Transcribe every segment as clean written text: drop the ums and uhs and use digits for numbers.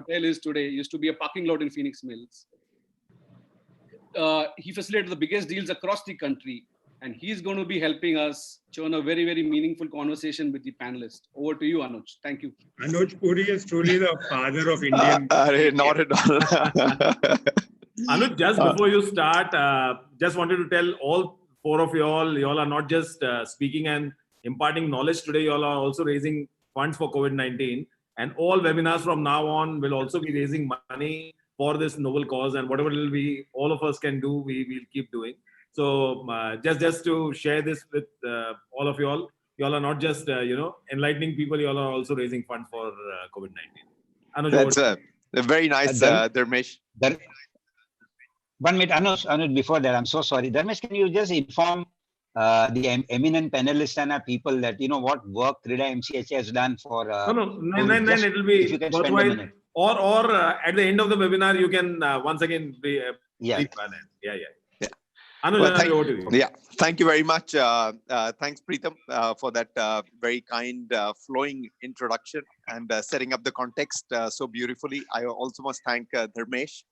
hotel is today. It used to be a parking lot in Phoenix Mills. He facilitated the biggest deals across the country. And he's going to be helping us churn a very, very meaningful conversation with the panelists. Over to you, Anuj. Thank you. Anuj Puri is truly the father of Indian. Not at all. Anuj, just before you start, just wanted to tell all four of you all are not just speaking and imparting knowledge today, you all are also raising funds for COVID-19. And all webinars from now on will also be raising money for this noble cause. And whatever it will be, all of us can do, we will keep doing. So just to share this with all of you all are not just enlightening people, you all are also raising funds for COVID-19. Anuj, that's very nice, Dharmesh. 1 minute, Anuj, before that, I'm so sorry. Dharmesh, can you just inform the eminent panelists and our people that, what work CREDAI-MCHI has done for... No, it will be worthwhile. Or at the end of the webinar, you can once again be... Yeah. Anuj, well, over to you. Yeah, thank you very much. Thanks, Preetham, for that very kind flowing introduction and setting up the context so beautifully. I also must thank Dharmesh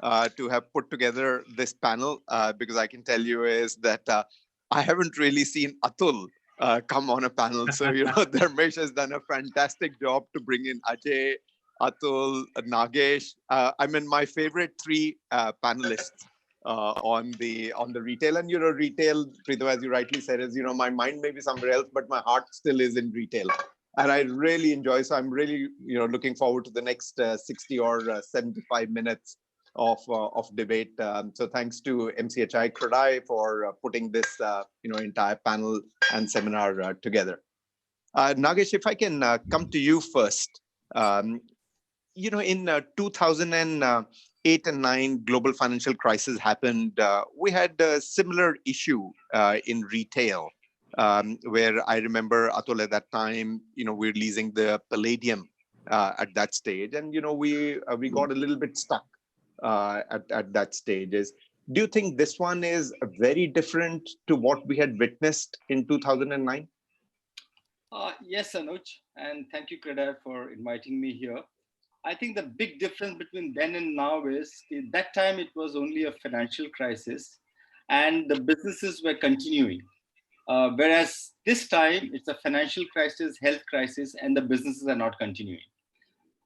to have put together this panel because I can tell you is that I haven't really seen Atul come on a panel. So, Dharmesh has done a fantastic job to bring in Ajay, Atul, Nagesh. I mean, my favorite three panelists. On the retail, and retail, Preetham, as you rightly said, is my mind may be somewhere else, but my heart still is in retail, and I really enjoy. So I'm really looking forward to the next 60 or 75 minutes of debate. So thanks to MCHI CREDAI for putting this entire panel and seminar together. Nagesh, if I can come to you first. In 2008 and 9 global financial crisis happened. We had a similar issue in retail, where I remember, Atul, at that time, we're leasing the Palladium at that stage, and we got a little bit stuck at that stage. Do you think this one is very different to what we had witnessed in 2009? Yes, Anuj, and thank you, CREDAI, for inviting me here. I think the big difference between then and now is at that time it was only a financial crisis and the businesses were continuing. Whereas this time it's a financial crisis, health crisis, and the businesses are not continuing.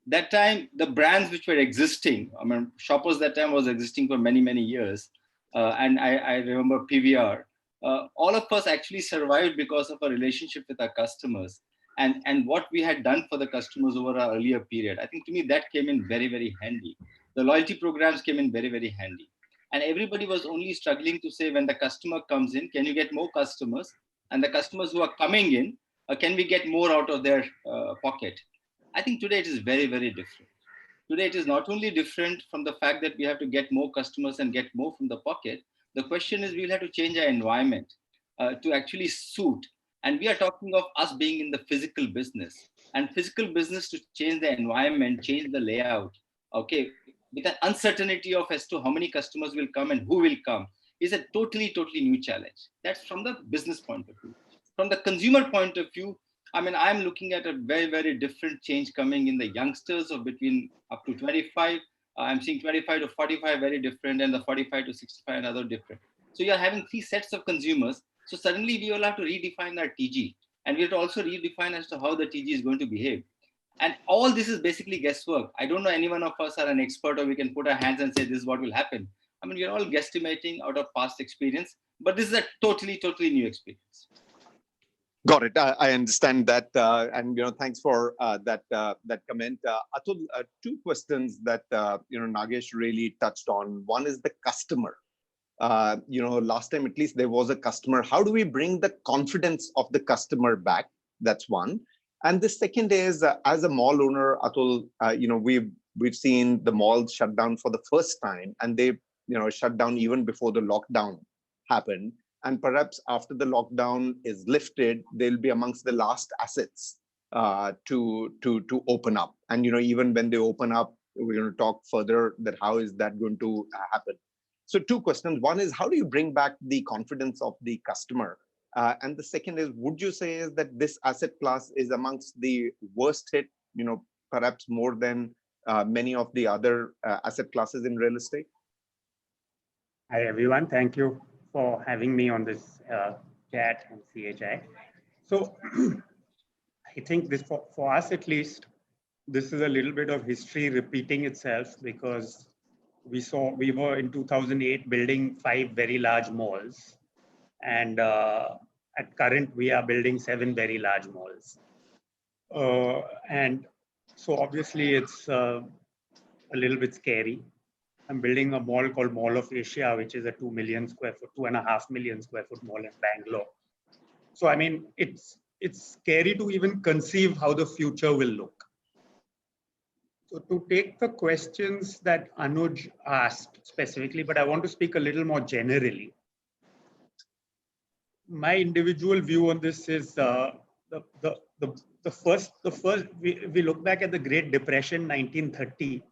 That time, the brands which were existing, Shoppers that time was existing for many, many years. And I remember PVR. All of us actually survived because of a relationship with our customers. And what we had done for the customers over our earlier period. I think to me that came in very, very handy. The loyalty programs came in very, very handy. And everybody was only struggling to say when the customer comes in, can you get more customers? And the customers who are coming in, can we get more out of their pocket? I think today it is very, very different. Today it is not only different from the fact that we have to get more customers and get more from the pocket. The question is we'll have to change our environment to actually suit. And we are talking of us being in the physical business, and physical business to change the environment, change the layout, okay, with an uncertainty of as to how many customers will come and who will come is a totally, totally new challenge. That's from the business point of view. From the consumer point of view, I'm looking at a very, very different change coming in the youngsters of between up to 25. I'm seeing 25 to 45 very different, and the 45 to 65 another different. So you're having three sets of consumers. So suddenly we will have to redefine our TG, and we have to also redefine as to how the TG is going to behave. And all this is basically guesswork. I don't know any one of us are an expert, or we can put our hands and say this is what will happen. We're all guesstimating out of past experience, but this is a totally, totally new experience. Got it. I understand that, and thanks for that comment. Atul, two questions that Nagesh really touched on. One is the customer. Last time at least there was a customer. How do we bring the confidence of the customer back? That's one. And the second is, as a mall owner, Atul, we've seen the malls shut down for the first time, and they shut down even before the lockdown happened. And perhaps after the lockdown is lifted, they'll be amongst the last assets to open up. And even when they open up, we're going to talk further that how is that going to happen. So two questions. One is, how do you bring back the confidence of the customer? And the second is, would you say is that this asset class is amongst the worst hit, perhaps more than many of the other asset classes in real estate? Hi, everyone. Thank you for having me on this chat and CHI. So I think this, for us at least, this is a little bit of history repeating itself, because we were in 2008 building 5 very large malls, and at current we are building 7 very large malls. And so obviously it's a little bit scary. I'm building a mall called Mall of Asia, which is a 2 million square foot, 2.5 million square foot mall in Bangalore. So I mean, it's scary to even conceive how the future will look. So to take the questions that Anuj asked specifically, but I want to speak a little more generally. My individual view on this is the first we look back at the Great Depression, 1930.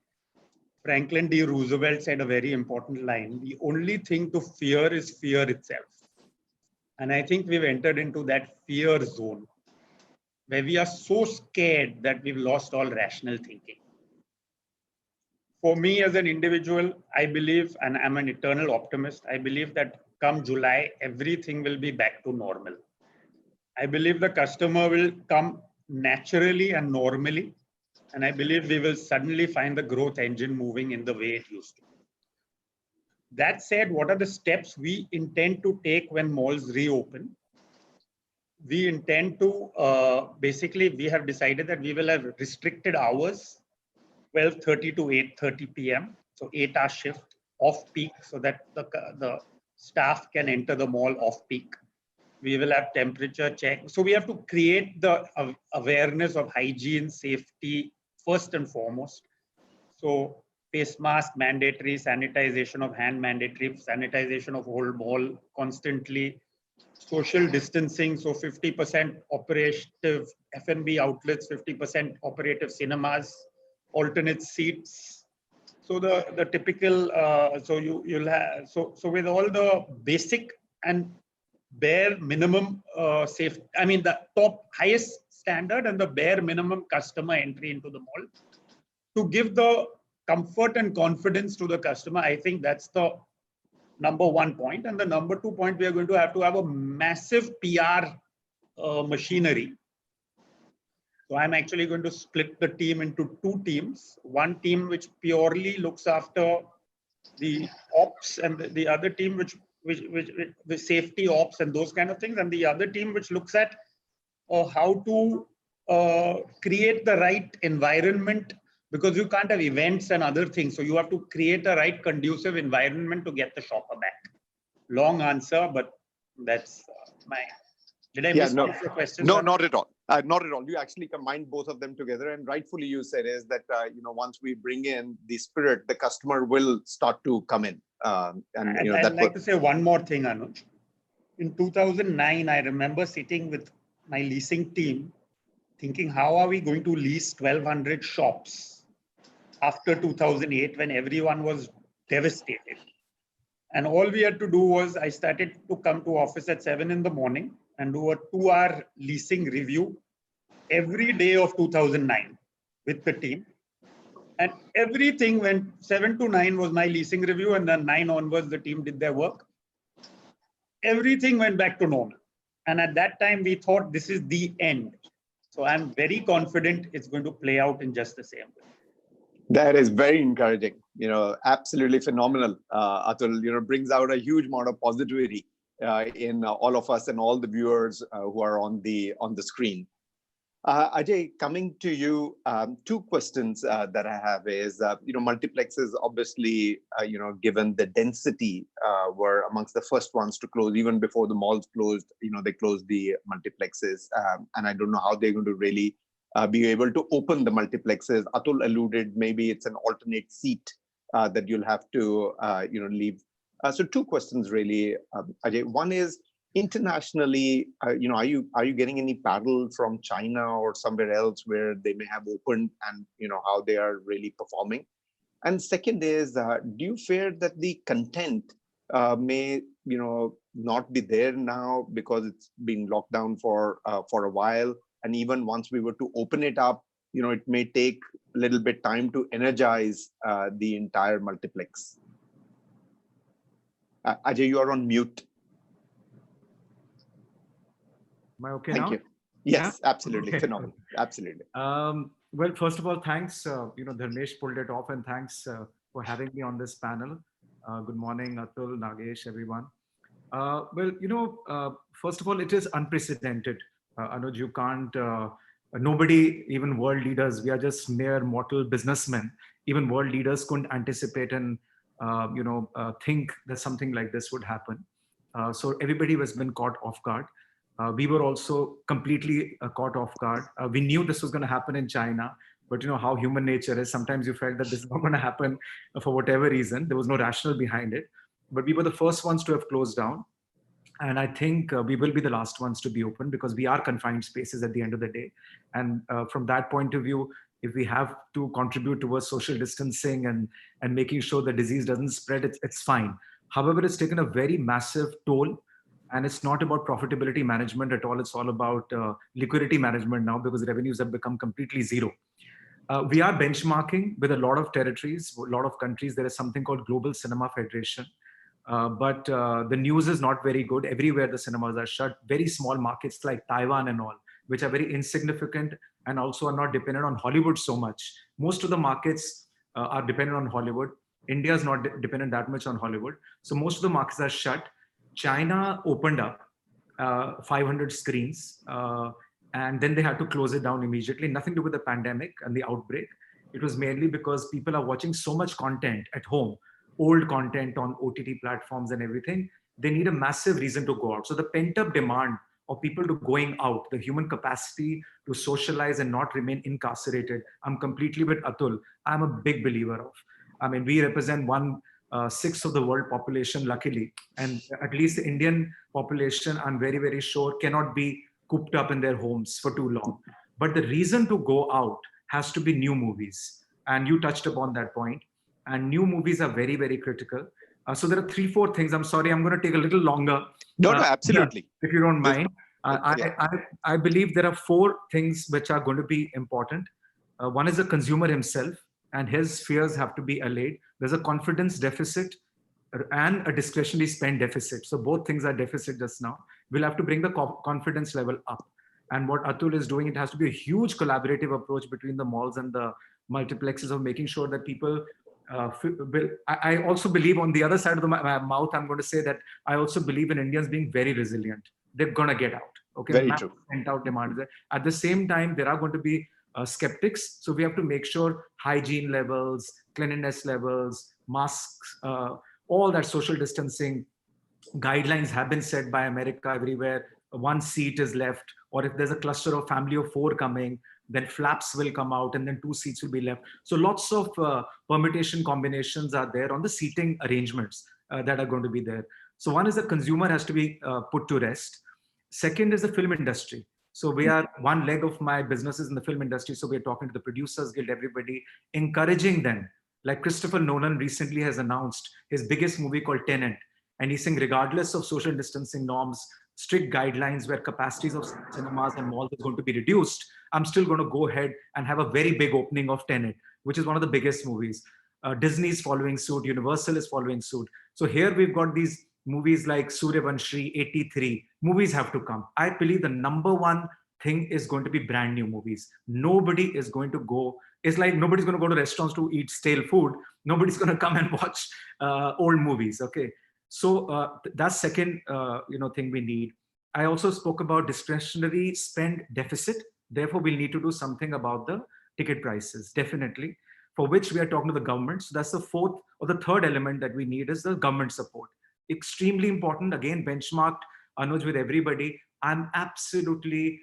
Franklin D. Roosevelt said a very important line: the only thing to fear is fear itself. And I think we've entered into that fear zone where we are so scared that we've lost all rational thinking. For me as an individual, I believe, and I'm an eternal optimist, I believe that come July, everything will be back to normal. I believe the customer will come naturally and normally. And I believe we will suddenly find the growth engine moving in the way it used to. That said, what are the steps we intend to take when malls reopen? We intend to, basically, we have decided that we will have restricted hours, 12:30 to 8:30 p.m. So 8-hour shift off peak, so that the staff can enter the mall off peak. We will have temperature check. So we have to create the awareness of hygiene, safety, first and foremost. So face mask mandatory, sanitization of hand mandatory, sanitization of whole mall constantly, social distancing. So 50% operative F&B outlets, 50% operative cinemas, alternate seats. So the typical, so you'll have, so with all the basic and bare minimum safe, I mean the top highest standard and the bare minimum customer entry into the mall, to give the comfort and confidence to the customer. I think that's the number 1 point. And the number 2 point, we are going to have a massive PR machinery. So I'm actually going to split the team into 2 teams. One team which purely looks after the ops, and the other team which the safety ops and those kind of things, and the other team which looks at how to create the right environment, because you can't have events and other things. So you have to create a right conducive environment to get the shopper back. Long answer, but that's my, did I miss one of your questions? No, not at all. Not at all. You actually combined both of them together, and rightfully you said is that, once we bring in the spirit, the customer will start to come in. And I'd like to say one more thing, Anuj. In 2009, I remember sitting with my leasing team thinking, how are we going to lease 1,200 shops after 2008 when everyone was devastated? And all we had to do was, I started to come to office at 7 in the morning and do a 2-hour leasing review every day of 2009 with the team. And everything went 7 to 9 was my leasing review, and then 9 onwards, the team did their work. Everything went back to normal. And at that time, we thought this is the end. So I'm very confident it's going to play out in just the same way. That is very encouraging. Absolutely phenomenal. Atul, brings out a huge amount of positivity in all of us and all the viewers who are on the screen. Ajay, coming to you, 2 questions that I have is, multiplexes obviously, given the density, were amongst the first ones to close. Even before the malls closed, they closed the multiplexes. And I don't know how they're going to really be able to open the multiplexes. Atul alluded, maybe it's an alternate seat that you'll have to, leave. So 2 questions really, Ajay. One is, internationally, are you getting any paddle from China or somewhere else where they may have opened, and how they are really performing? And second is, do you fear that the content may not be there now because it's been locked down for a while, and even once we were to open it up, it may take a little bit time to energize the entire multiplex. Ajay, you are on mute. Am I okay Thank now? you. Yes, Yeah? absolutely. Okay. Phenomenal. Absolutely. Well, first of all, thanks. Dharmesh pulled it off, and thanks for having me on this panel. Good morning, Atul, Nagesh, everyone. First of all, it is unprecedented. Anuj, you can't, nobody, even world leaders, we are just mere mortal businessmen. Even world leaders couldn't anticipate and, think that something like this would happen. So everybody has been caught off guard. We were also completely caught off guard. We knew this was going to happen in China, but you know how human nature is. Sometimes you felt that this is not going to happen for whatever reason. There was no rationale behind it. But we were the first ones to have closed down. And I think we will be the last ones to be open because we are confined spaces at the end of the day. And from that point of view, if we have to contribute towards social distancing and making sure the disease doesn't spread, it's fine. However, it's taken a very massive toll. And it's not about profitability management at all. It's all about liquidity management now because revenues have become completely zero. We are benchmarking with a lot of territories, a lot of countries. There is something called Global Cinema Federation. But the news is not very good. Everywhere the cinemas are shut. Very small markets like Taiwan and all, which are very insignificant and also are not dependent on Hollywood so much. Most of the markets are dependent on Hollywood. India is not dependent that much on Hollywood. So most of the markets are shut. China opened up 500 screens and then they had to close it down immediately. Nothing to do with the pandemic and the outbreak. It was mainly because people are watching so much content at home, old content on OTT platforms and everything. They need a massive reason to go out. So the pent-up demand of people to going out, the human capacity to socialize and not remain incarcerated, I'm completely with Atul. I'm a big believer of. I mean, we represent 1/6 of the world population, luckily. And at least the Indian population, I'm very, very sure, cannot be cooped up in their homes for too long. But the reason to go out has to be new movies. And you touched upon that point. And new movies are very, very critical. So there are 3-4 things. I'm sorry, I'm going to take a little longer. No, absolutely. If you don't mind. I believe there are 4 things which are going to be important. One is the consumer himself, and his fears have to be allayed. There's a confidence deficit and a discretionary spend deficit. So both things are deficit just now. We'll have to bring the confidence level up. And what Atul is doing, it has to be a huge collaborative approach between the malls and the multiplexes of making sure that people I also believe on the other side of the mouth, I'm going to say that I also believe in Indians being very resilient. They're going to get out. Okay, very true. Out demand. At the same time, there are going to be skeptics. So we have to make sure hygiene levels, cleanliness levels, masks, all that social distancing guidelines have been set by America everywhere. 1 seat is left, or if there's a cluster of family of 4 coming, then flaps will come out and then 2 seats will be left. So lots of permutation combinations are there on the seating arrangements that are going to be there. So one is the consumer has to be put to rest. Second is the film industry. So we are, one leg of my business is in the film industry. So we're talking to the Producers Guild, everybody, encouraging them. Like Christopher Nolan recently has announced his biggest movie called Tenet. And he's saying regardless of social distancing norms, strict guidelines where capacities of cinemas and malls is going to be reduced, I'm still going to go ahead and have a very big opening of Tenet, which is one of the biggest movies. Disney is following suit, Universal is following suit. So here we've got these movies like Suryavanshi, 83. Movies have to come. I believe the #1 thing is going to be brand new movies. Nobody is going to go, it's like nobody's going to go to restaurants to eat stale food. Nobody's going to come and watch old movies, okay? So that's second thing we need. I also spoke about discretionary spend deficit. Therefore, we'll need to do something about the ticket prices, definitely, for which we are talking to the government. So that's the fourth or the third element that we need is the government support. Extremely important, again, benchmarked, Anuj, with everybody. I'm absolutely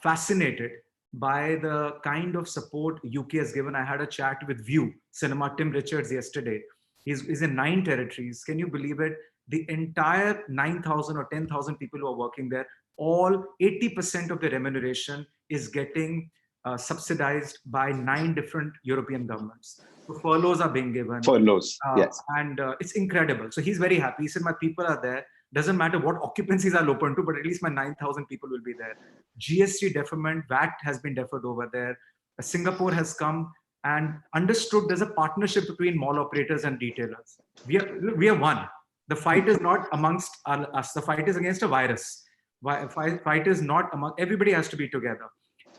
fascinated by the kind of support UK has given. I had a chat with View Cinema, Tim Richards, yesterday. He's in 9 territories. Can you believe it? The entire 9,000 or 10,000 people who are working there, all 80% of the remuneration is getting subsidized by 9 different European governments. So furloughs are being given. Furloughs, yes. And it's incredible. So he's very happy. He said, my people are there. Doesn't matter what occupancies I'll open to, but at least my 9,000 people will be there. GST deferment, VAT has been deferred over there. Singapore has come and understood there's a partnership between mall operators and retailers. We are one. The fight is not amongst us. The fight is against a virus. Fight is not among, everybody has to be together.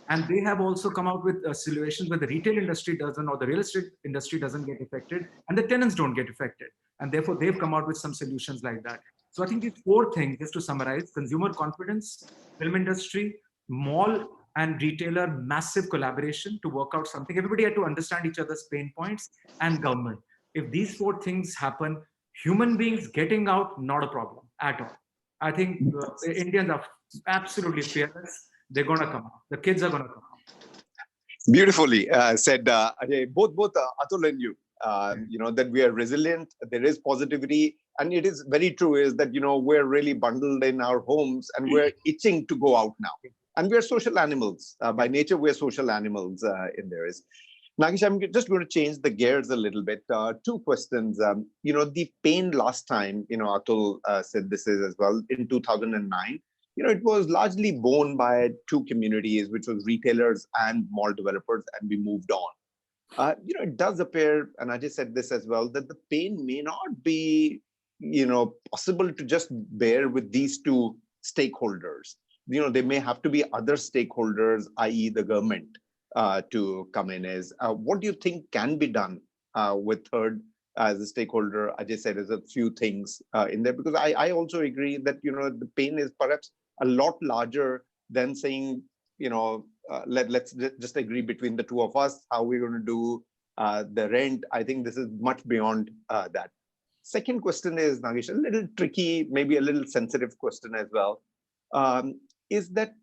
And they have also come out with solutions where the retail industry doesn't, or the real estate industry doesn't get affected, and the tenants don't get affected. And therefore, they've come out with some solutions like that. So I think these four things, just to summarize: consumer confidence, film industry, mall and retailer, massive collaboration to work out something. Everybody had to understand each other's pain points, and government. If these four things happen, human beings getting out, not a problem at all. I think Indians are absolutely fearless. They're going to come out. The kids are going to come out. Beautifully said, Ajay. Both Atul and you, that we are resilient. There is positivity. And it is very true is that, we're really bundled in our homes and we're itching to go out now. And we're social animals. By nature, we're social animals in there. Nagesh, I'm just going to change the gears a little bit. Two questions. The pain last time, Atul said this is as well, in 2009. It was largely borne by two communities, which was retailers and mall developers, and we moved on. It does appear, and I just said this as well, that the pain may not be, possible to just bear with these two stakeholders. There may have to be other stakeholders, i.e. the government, to come in. What do you think can be done with third as a stakeholder? Ajay said there's a few things in there, because I also agree that, the pain is perhaps a lot larger than saying, let's just agree between the two of us how we're going to do the rent. I think this is much beyond that. Second question is, Nagesh, a little tricky, maybe a little sensitive question as well. Is that,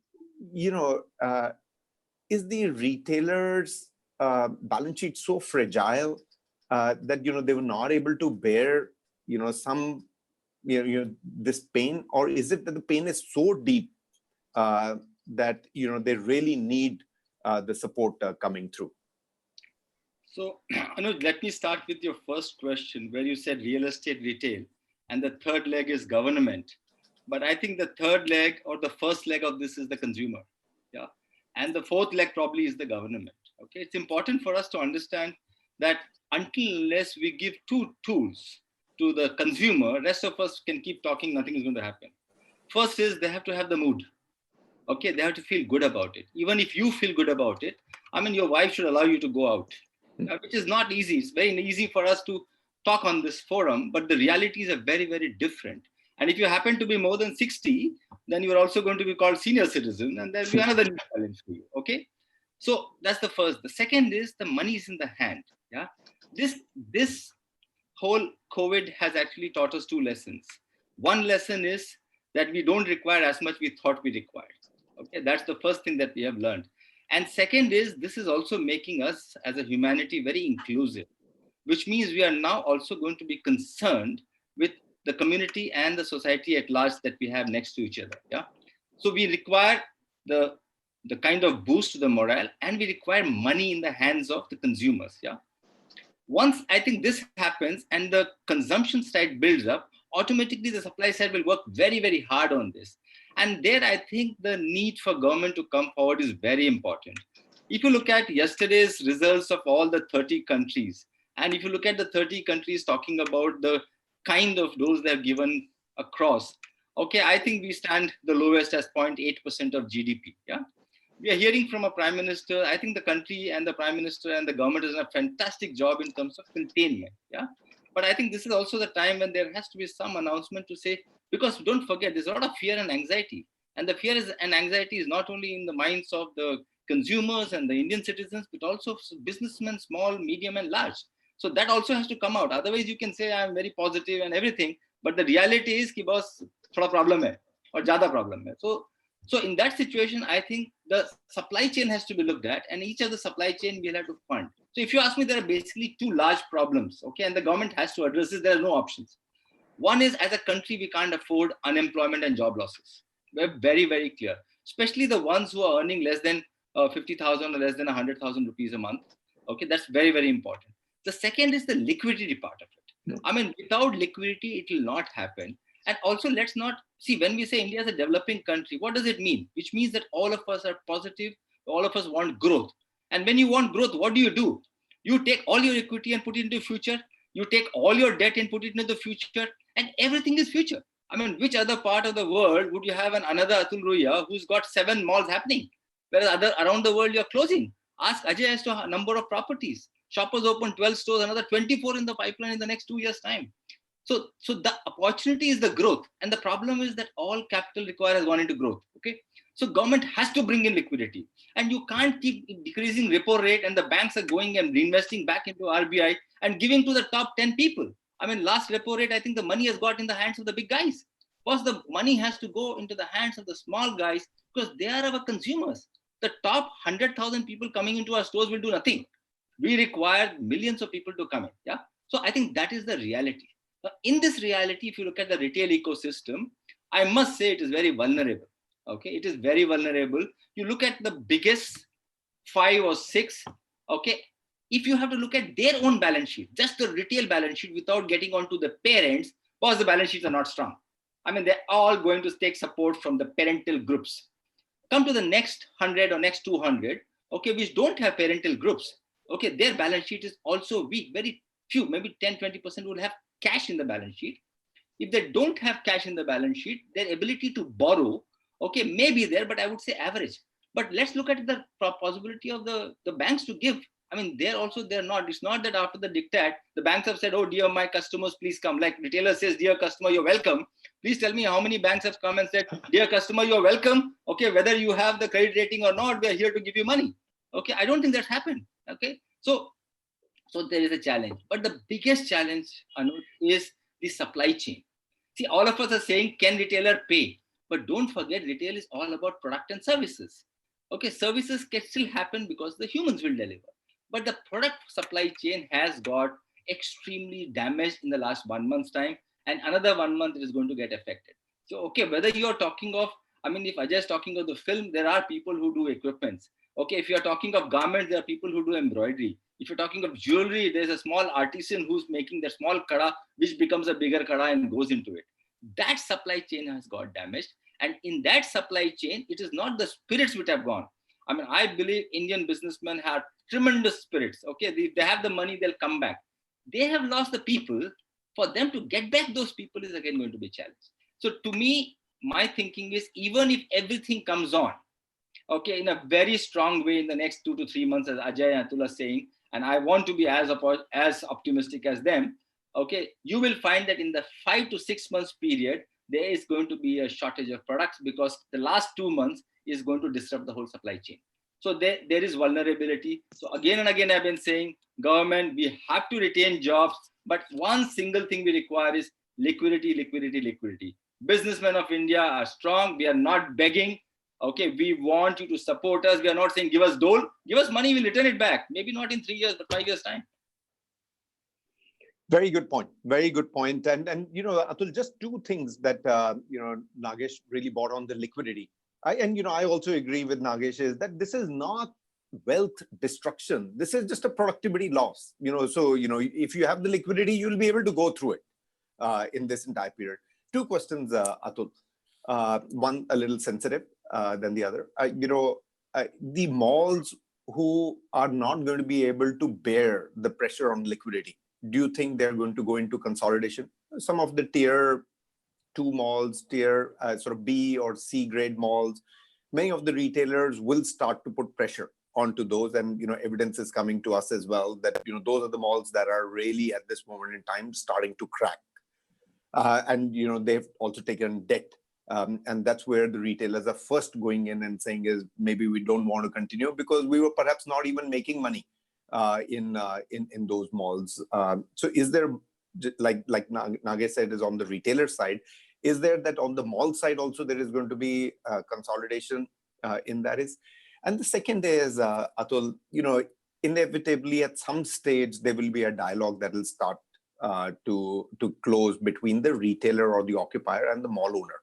is the retailers' balance sheet so fragile that, they were not able to bear, some this pain, or is it that the pain is so deep that they really need the support coming through? So, Anuj, let me start with your first question, where you said real estate retail, and the third leg is government. But I think the third leg or the first leg of this is the consumer, yeah, and the fourth leg probably is the government. Okay, it's important for us to understand that until unless we give two tools to the consumer, rest of us can keep talking, nothing is going to happen. First is they have to have the mood. Okay, they have to feel good about it. Even if you feel good about it, your wife should allow you to go out, which is not easy. It's very easy for us to talk on this forum, but the realities are very, very different. And if you happen to be more than 60, then you're also going to be called senior citizen, and there'll be another new challenge for you. Okay, so that's the first. The second is the money is in the hand. Yeah, this whole COVID has actually taught us two lessons. One lesson is that we don't require as much we thought we required. Okay, that's the first thing that we have learned. And second is, this is also making us as a humanity very inclusive, which means we are now also going to be concerned with the community and the society at large that we have next to each other. Yeah, so we require the kind of boost to the morale, and we require money in the hands of the consumers. Yeah. Once I think this happens and the consumption side builds up, automatically the supply side will work very, very hard on this. And there I think the need for government to come forward is very important. If you look at yesterday's results of all the 30 countries, and if you look at the 30 countries talking about the kind of dose they have given across, okay, I think we stand the lowest as 0.8% of GDP. Yeah. We are hearing from a prime minister. I think the country and the prime minister and the government has done a fantastic job in terms of containment. Yeah. But I think this is also the time when there has to be some announcement to say, because don't forget, there's a lot of fear and anxiety. And the fear and anxiety is not only in the minds of the consumers and the Indian citizens, but also businessmen, small, medium, and large. So that also has to come out. Otherwise, you can say I'm very positive and everything, but the reality is कि boss थोड़ा problem है और ज़्यादा problem है. So in that situation, I think the supply chain has to be looked at, and each of the supply chain we'll have to fund. So if you ask me, there are basically two large problems, okay, and the government has to address this. There are no options. One is, as a country, we can't afford unemployment and job losses. We're very, very clear, especially the ones who are earning less than 50,000 or less than 100,000 rupees a month. Okay, that's very, very important. The second is the liquidity part of it. Without liquidity, it will not happen. And also, let's not see, when we say India is a developing country, what does it mean? Which means that all of us are positive, all of us want growth. And when you want growth, what do? You take all your equity and put it into the future. You take all your debt and put it into the future, and everything is future. I mean, which other part of the world would you have another Atul Ruia who's got 7 malls happening, whereas around the world you're closing? Ask Ajay as to number of properties. Shoppers open 12 stores, another 24 in the pipeline in the next 2 years' time. So the opportunity is the growth, and the problem is that all capital required has gone into growth. Okay, so government has to bring in liquidity, and you can't keep decreasing repo rate, and the banks are going and reinvesting back into RBI and giving to the top 10 people. I mean, last repo rate, I think the money has got in the hands of the big guys. Because the money has to go into the hands of the small guys because they are our consumers. The top 100,000 people coming into our stores will do nothing. We require millions of people to come in. Yeah. So I think that is the reality. Now, in this reality, if you look at the retail ecosystem, I must say it is very vulnerable. Okay, it is very vulnerable. You look at the biggest 5 or 6. Okay, if you have to look at their own balance sheet, just the retail balance sheet without getting onto the parents, because the balance sheets are not strong. I mean, they're all going to take support from the parental groups. Come to the next 100 or next 200, okay, which don't have parental groups. Okay, their balance sheet is also weak. Very few, maybe 10-20% will have cash in the balance sheet. If they don't have cash in the balance sheet, their ability to borrow, okay, may be there, but I would say average. But let's look at the possibility of the banks to give. I mean, they're not. It's not that after the diktat, the banks have said, oh, dear, my customers, please come. Like retailer says, dear customer, you're welcome. Please tell me how many banks have come and said, dear customer, you're welcome. Okay, whether you have the credit rating or not, we're here to give you money. Okay, I don't think that's happened. Okay, so there is a challenge. But the biggest challenge, Anuj, is the supply chain. See, all of us are saying, can retailer pay? But don't forget, retail is all about product and services. Okay, services can still happen because the humans will deliver. But the product supply chain has got extremely damaged in the last 1 month's time, and another 1 month it is going to get affected. So, okay, whether you're talking of, I mean, if Ajay is talking of the film, there are people who do equipments. Okay, if you're talking of garments, there are people who do embroidery. If you're talking of jewelry, there's a small artisan who's making the small kada, which becomes a bigger kada and goes into it. That supply chain has got damaged. And in that supply chain, it is not the spirits which have gone. I mean, I believe Indian businessmen have tremendous spirits. Okay, if they have the money, they'll come back. They have lost the people. For them to get back those people is again going to be a challenge. So to me, my thinking is, even if everything comes on, okay, in a very strong way in the next 2 to 3 months, as Ajay and Atul are saying, and I want to be as optimistic as them, okay, you will find that in the 5 to 6 months period, there is going to be a shortage of products because the last 2 months is going to disrupt the whole supply chain. So there is vulnerability. So again and again, I've been saying, government, we have to retain jobs, but one single thing we require is liquidity, liquidity, liquidity. Businessmen of India are strong. We are not begging. Okay, we want you to support us. We are not saying give us dole, give us money, we'll return it back. Maybe not in 3 years, but 5 years' time. Very good point. Very good point. And you know, Atul, just 2 things that Nagesh really brought on the liquidity. I also agree with Nagesh is that this is not wealth destruction. This is just a productivity loss. So if you have the liquidity, you'll be able to go through it in this entire period. 2 questions, Atul. One a little sensitive than the other. The malls who are not going to be able to bear the pressure on liquidity, do you think they're going to go into consolidation? Some of the tier 2 malls, tier sort of B or C grade malls, many of the retailers will start to put pressure onto those, and evidence is coming to us as well that those are the malls that are really at this moment in time starting to crack, and they've also taken debt, and that's where the retailers are first going in and saying is maybe we don't want to continue because we were perhaps not even making money in those malls. So is there, like Nagesh said, is on the retailer side, is there that on the mall side also there is going to be consolidation in that is? And the second is, Atul, inevitably at some stage there will be a dialogue that will start to close between the retailer or the occupier and the mall owner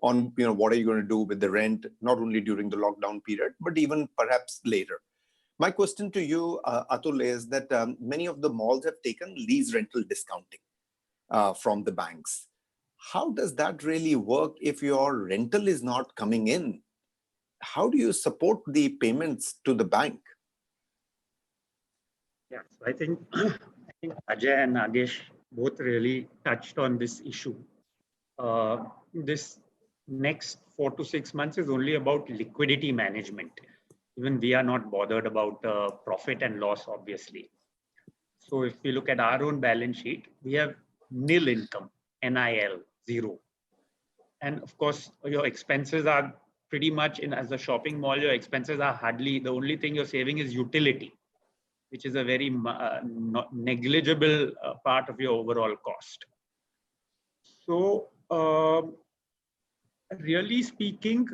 on what are you going to do with the rent, not only during the lockdown period, but even perhaps later. My question to you, Atul, is that many of the malls have taken lease rental discounting from the banks. how does that really work if your rental is not coming in? How do you support the payments to the bank? Yeah, so I think Ajay and Nagesh both really touched on this issue. This next 4 to 6 months is only about liquidity management. Even we are not bothered about profit and loss, obviously. So if we look at our own balance sheet, we have nil income, NIL, zero. And of course, your expenses are pretty much as a shopping mall, your expenses are hardly, the only thing you're saving is utility, which is a very negligible part of your overall cost. So really speaking,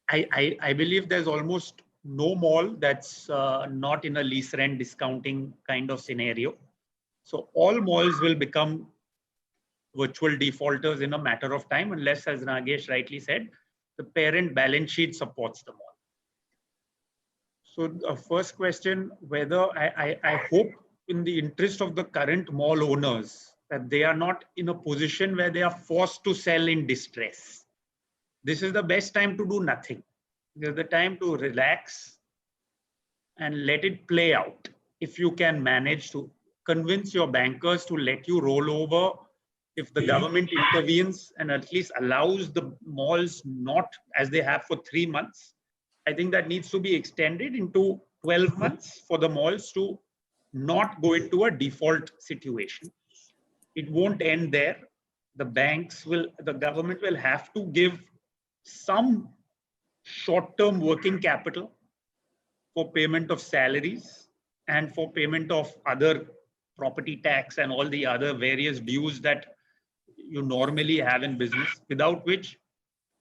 I believe there's almost no mall that's not in a lease rent discounting kind of scenario. So all malls will become virtual defaulters in a matter of time, unless, as Nagesh rightly said, the parent balance sheet supports the mall. So the first question, whether I hope in the interest of the current mall owners that they are not in a position where they are forced to sell in distress. This is the best time to do nothing. This is the time to relax and let it play out. If you can manage to convince your bankers to let you roll over, if the government intervenes and at least allows the malls not as they have for 3 months, I think that needs to be extended into 12 months for the malls to not go into a default situation. It won't end there. The government will have to give some short-term working capital for payment of salaries and for payment of other property tax and all the other various dues that you normally have in business, without which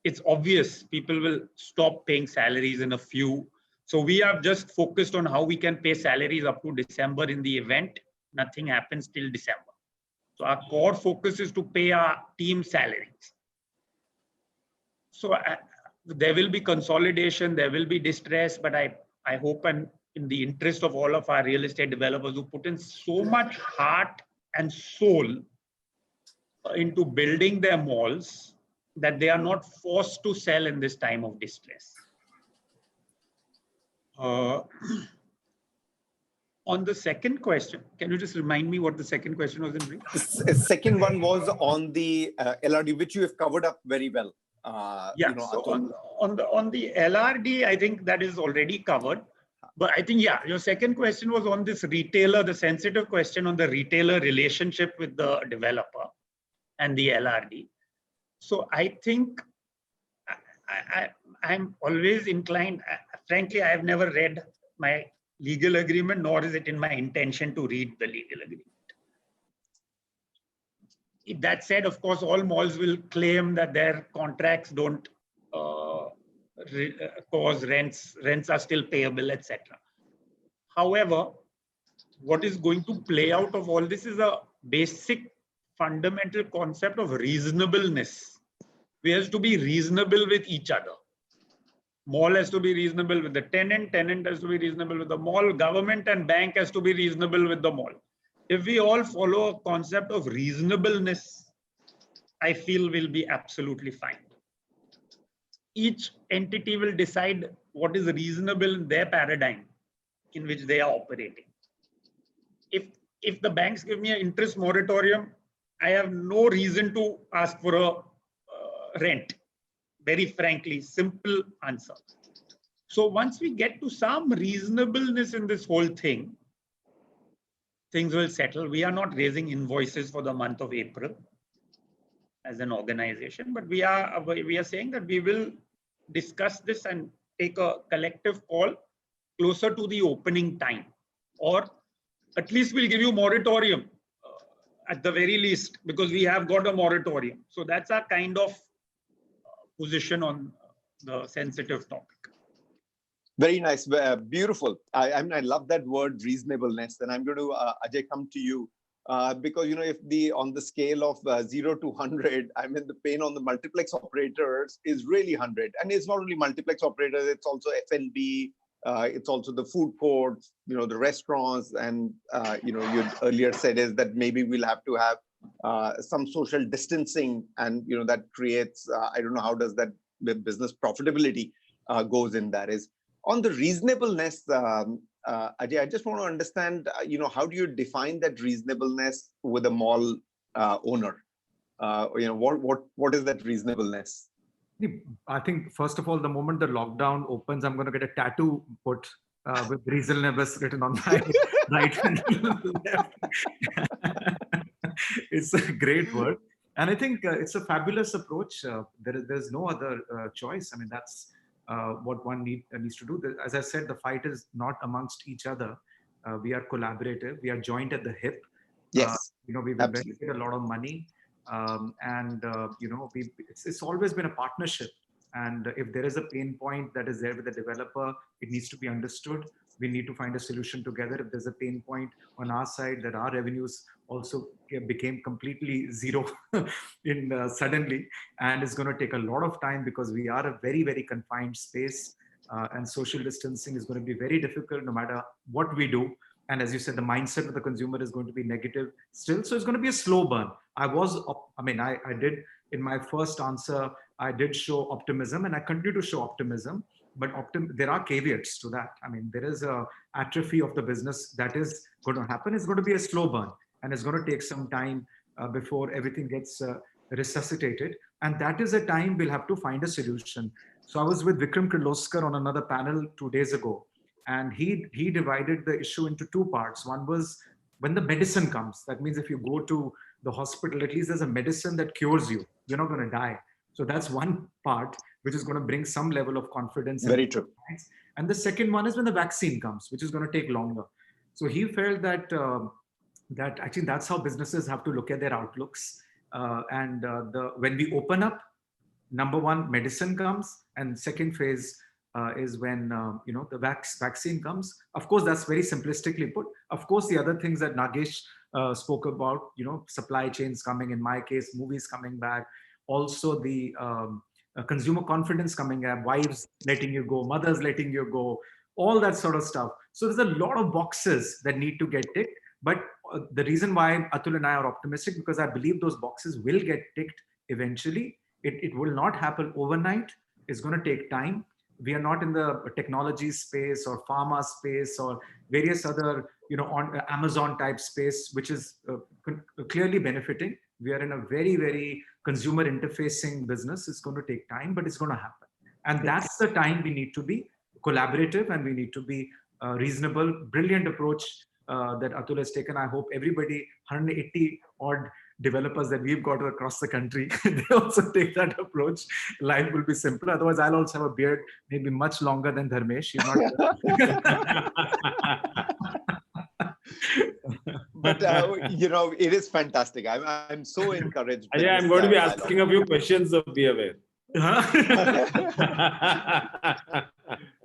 it's obvious people will stop paying salaries in a few. So we have just focused on how we can pay salaries up to December in the event nothing happens till December. So our core focus is to pay our team salaries. So there will be consolidation, there will be distress, but I hope, and in the interest of all of our real estate developers who put in so much heart and soul into building their malls, that they are not forced to sell in this time of distress. On the second question, can you just remind me what the second question was in brief? The second one was on the LRD, which you have covered up very well. Yeah, so on the LRD, I think that is already covered. But I think, yeah, your second question was on this retailer, the sensitive question on the retailer relationship with the developer and the LRD. So I think I'm always inclined, frankly, I have never read my legal agreement, nor is it in my intention to read the legal agreement. That said, of course, all malls will claim that their contracts don't cause rents are still payable, etc. However, what is going to play out of all this is a basic fundamental concept of reasonableness. We have to be reasonable with each other. Mall has to be reasonable with the tenant, tenant has to be reasonable with the mall, government and bank has to be reasonable with the mall. If we all follow a concept of reasonableness, I feel we'll be absolutely fine. Each entity will decide what is reasonable in their paradigm in which they are operating. If the banks give me an interest moratorium, I have no reason to ask for a rent. Very frankly, simple answer. So once we get to some reasonableness in this whole thing, things will settle. We are not raising invoices for the month of April as an organization, but we are saying that we will discuss this and take a collective call closer to the opening time, or at least we'll give you moratorium at the very least, because we have got a moratorium. So that's our kind of position on the sensitive topic. Very nice, beautiful. I mean, I love that word reasonableness, and I'm going to Ajay come to you because if on the scale of 0 to 100, I mean the pain on the multiplex operators is really 100, and it's not only multiplex operators; it's also F&B, it's also the food courts, the restaurants, and you earlier said is that maybe we'll have to have some social distancing, and that creates, I don't know how does that business profitability goes in that. Is on the reasonableness, Ajay, I just want to understand, how do you define that reasonableness with a mall owner? What is that reasonableness? I think, first of all, the moment the lockdown opens, I'm going to get a tattoo put with reasonableness written on my right hand. Left. It's a great word. And I think it's a fabulous approach. There's no other choice. I mean, that's what one needs to do. As I said, the fight is not amongst each other. We are collaborative. We are joined at the hip. Yes, we've invested a lot of money. It's always been a partnership. And if there is a pain point that is there with the developer, it needs to be understood. We need to find a solution together. If there's a pain point on our side that our revenues also became completely zero suddenly, and it's going to take a lot of time because we are a very, very confined space, and social distancing is going to be very difficult no matter what we do. And as you said, the mindset of the consumer is going to be negative still. So it's going to be a slow burn. I did, in my first answer, I did show optimism, and I continue to show optimism. But there are caveats to that. I mean, there is a atrophy of the business that is going to happen. It's going to be a slow burn, and it's going to take some time before everything gets resuscitated. And that is a time we'll have to find a solution. So I was with Vikram Kirloskar on another panel 2 days ago, and he divided the issue into two parts. One was when the medicine comes. That means if you go to the hospital, at least there's a medicine that cures you. You're not going to die. So that's one part, which is going to bring some level of confidence. Very true. And the second one is when the vaccine comes, which is going to take longer. So he felt that that actually that's how businesses have to look at their outlooks. When we open up, number one, medicine comes, and second phase is when the vaccine comes. Of course, that's very simplistically put. Of course, the other things that Nagesh spoke about, supply chains coming, in my case, movies coming back, also the consumer confidence coming up, wives letting you go, mothers letting you go, all that sort of stuff. So there's a lot of boxes that need to get ticked. But the reason why Atul and I are optimistic, because I believe those boxes will get ticked eventually. It will not happen overnight. It's going to take time. We are not in the technology space or pharma space or various other, on Amazon type space, which is clearly benefiting. We are in a very, very consumer interfacing business. It's going to take time, but it's going to happen. And that's the time we need to be collaborative, and we need to be reasonable. Brilliant approach that Atul has taken. I hope everybody, 180 odd developers that we've got across the country, they also take that approach. Life will be simpler. Otherwise, I'll also have a beard maybe much longer than Dharmesh. But it is fantastic. I'm so encouraged. Yeah, I'm going to be asking a few questions, so be aware.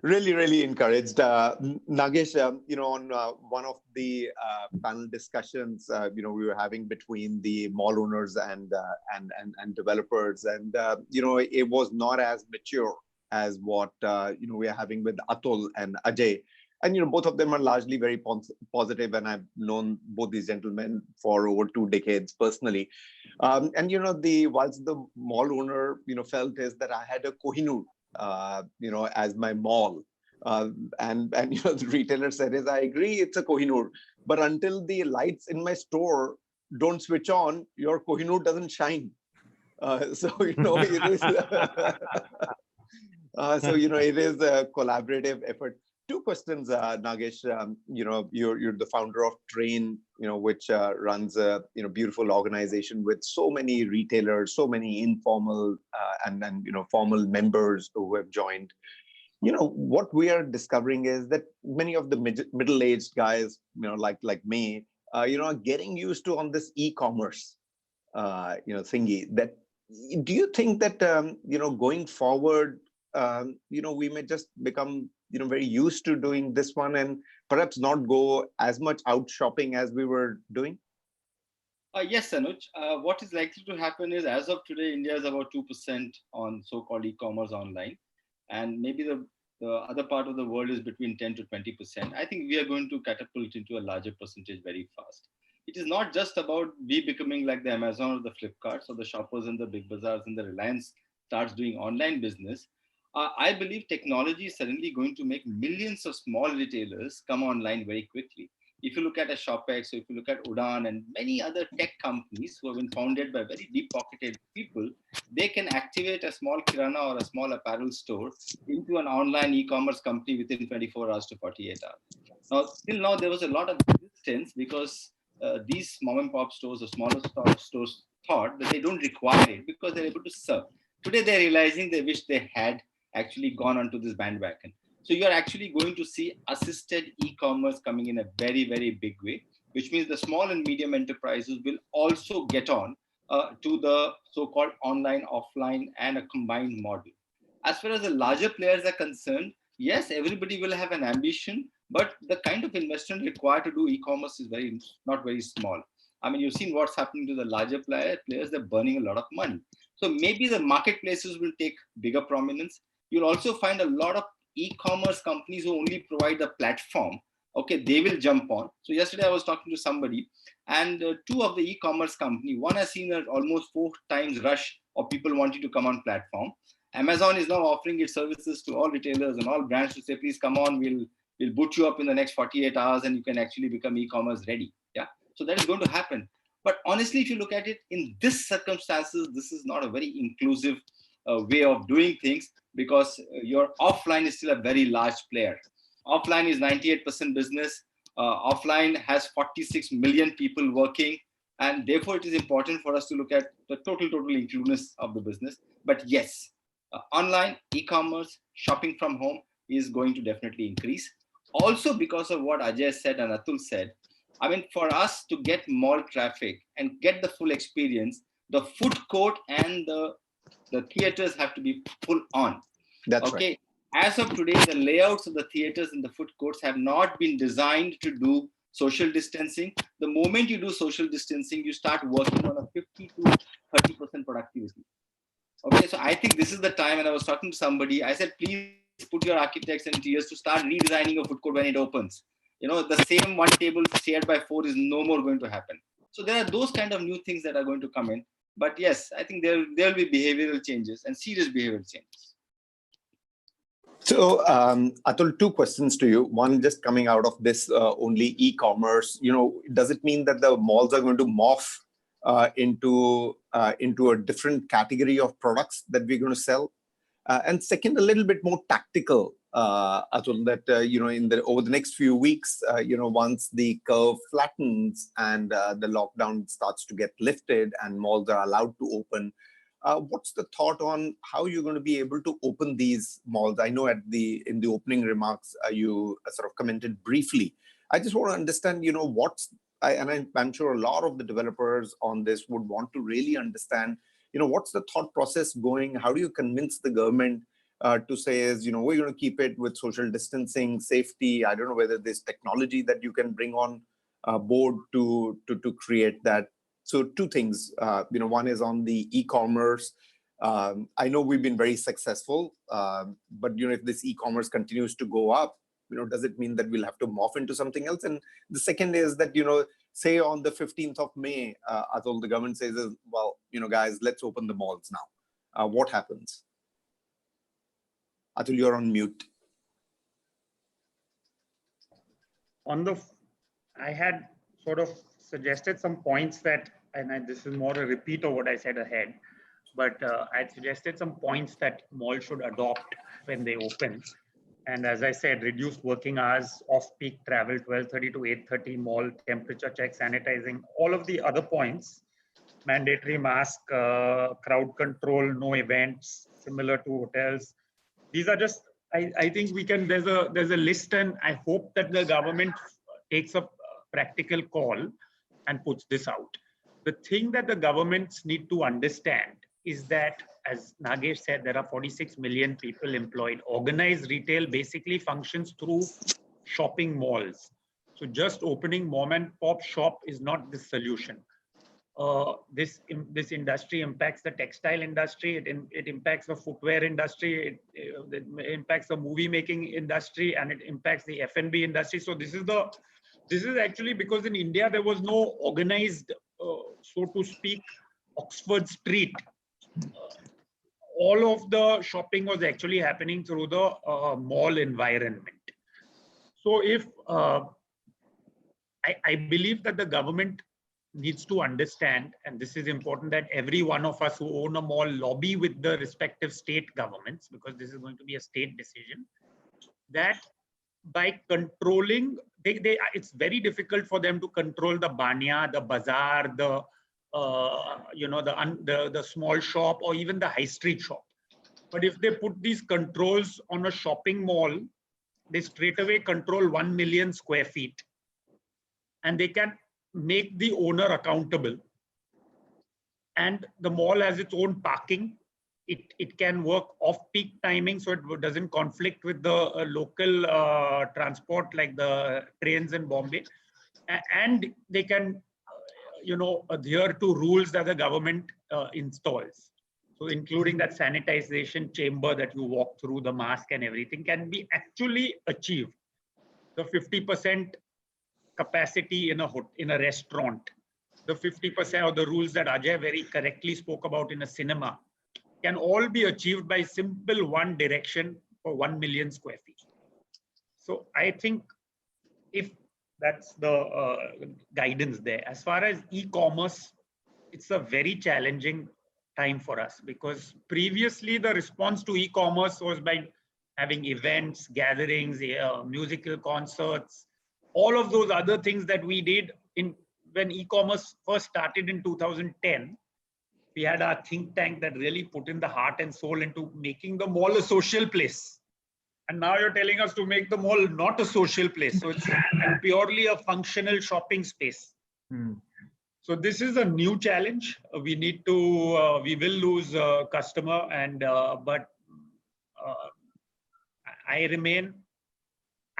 Really, really encouraged. Nagesh, on one of the panel discussions, we were having between the mall owners and developers, and it was not as mature as what we are having with Atul and Ajay. And both of them are largely very positive, and I've known both these gentlemen for over 2 decades personally. And whilst the mall owner felt is that I had a Kohinoor as my mall, and the retailer said is, I agree, it's a Kohinoor, but until the lights in my store don't switch on, your Kohinoor doesn't shine. It is. It is a collaborative effort. 2 questions, Nagesh. You're the founder of TRRAIN, which runs a beautiful organization with so many retailers, so many informal and formal members who have joined. What we are discovering is that many of the middle-aged guys, like me, are getting used to on this e-commerce, thingy. That do you think that going forward, we may just become very used to doing this one and perhaps not go as much out shopping as we were doing? Yes, Anuj. What is likely to happen is, as of today, India is about 2% on so-called e-commerce online, and maybe the other part of the world is between 10 to 20%. I think we are going to catapult into a larger percentage very fast. it is not just about we becoming like the Amazon or the Flipkarts or the shoppers and the big bazaars and the Reliance starts doing online business. I believe technology is suddenly going to make millions of small retailers come online very quickly. If you look at a ShopX, or if you look at Udaan and many other tech companies who have been founded by very deep-pocketed people, they can activate a small kirana or a small apparel store into an online e-commerce company within 24 hours to 48 hours. Now, till now, there was a lot of resistance because these mom and pop stores or smaller stores thought that they don't require it because they're able to serve. Today, they're realizing they wish they had actually gone onto this bandwagon. So you're actually going to see assisted e-commerce coming in a very, very big way, which means the small and medium enterprises will also get on to the so-called online, offline, and a combined model. As far as the larger players are concerned, yes, everybody will have an ambition, but the kind of investment required to do e-commerce is not very small. I mean, you've seen what's happening to the larger players, they're burning a lot of money. So maybe the marketplaces will take bigger prominence. You'll also find a lot of e-commerce companies who only provide the platform. Okay, they will jump on. So yesterday I was talking to somebody, and two of the e-commerce company, one has seen an almost 4 times rush of people wanting to come on platform. Amazon is now offering its services to all retailers and all brands to say, please come on, we'll boot you up in the next 48 hours and you can actually become e-commerce ready. Yeah, so that is going to happen. But honestly, if you look at it in this circumstances, this is not a very inclusive way of doing things, because your offline is still a very large player. Offline is 98% business. Offline has 46 million people working. And therefore, it is important for us to look at the total inclusiveness of the business. But yes, online, e-commerce, shopping from home is going to definitely increase. Also because of what Ajay said and Atul said, I mean, for us to get mall traffic and get the full experience, the food court and the theaters have to be full on. That's okay. Right. As of today, the layouts of the theaters and the food courts have not been designed to do social distancing. The moment you do social distancing, you start working on a 50 to 30% productivity. Okay, so I think this is the time, and I was talking to somebody, I said, please put your architects and engineers to start redesigning a food court when it opens. You know, the same one table shared by 4 is no more going to happen. So there are those kind of new things that are going to come in. But yes, I think there will be behavioral changes and serious behavioral changes. So, Atul, 2 questions to you. One, just coming out of this only e-commerce, does it mean that the malls are going to morph into a different category of products that we're going to sell? And second, a little bit more tactical, Atul, that over the next few weeks, once the curve flattens and the lockdown starts to get lifted and malls are allowed to open, what's the thought on how you're going to be able to open these malls? I know in the opening remarks you sort of commented briefly. I just want to understand, I'm sure a lot of the developers on this would want to really understand, what's the thought process going? How do you convince the government to say we're going to keep it with social distancing, safety? I don't know whether there's technology that you can bring on board to create that. So 2 things, one is on the e-commerce. I know we've been very successful, but if this e-commerce continues to go up, does it mean that we'll have to morph into something else? And the second is that, say on the 15th of May, Atul, the government says, well, guys, let's open the malls now. What happens? Atul, you're on mute. I had sort of suggested some points that, and this is more a repeat of what I said ahead, but I suggested some points that malls should adopt when they open. And as I said, reduced working hours, off-peak travel, 12:30 to 8:30, mall temperature check, sanitizing, all of the other points, mandatory mask, crowd control, no events, similar to hotels. These are just, I think we can, there's a list, and I hope that the government takes a practical call and puts this out. The thing that the governments need to understand is that, as Nagesh said, there are 46 million people employed. Organized retail basically functions through shopping malls. So just opening mom and pop shop is not the solution. This industry impacts the textile industry, it impacts the footwear industry, it impacts the movie making industry, and it impacts the F&B industry. So this is the This is actually because in India, there was no organized, so to speak, Oxford Street. All of the shopping was actually happening through the mall environment. So if I believe that the government needs to understand, and this is important, that every one of us who own a mall lobby with the respective state governments, because this is going to be a state decision, that by controlling, it's very difficult for them to control the banya, the bazaar, the the small shop, or even the high street shop. But if they put these controls on a shopping mall, they straight away control 1 million square feet, and they can make the owner accountable. And the mall has its own parking. It can work off-peak timing, so it doesn't conflict with the local transport like the trains in Bombay. And they can, adhere to rules that the government installs. So including that sanitization chamber that you walk through, the mask and everything can be actually achieved. The 50% capacity in a restaurant, the 50% of the rules that Ajay very correctly spoke about in a cinema, can all be achieved by simple one direction for 1 million square feet. So I think if that's the guidance there. As far as e-commerce, it's a very challenging time for us, because previously the response to e-commerce was by having events, gatherings, musical concerts, all of those other things that we did when e-commerce first started in 2010. We had our think tank that really put in the heart and soul into making the mall a social place. And now you're telling us to make the mall not a social place. So it's purely a functional shopping space. So this is a new challenge. We need to, we will lose a customer, but I remain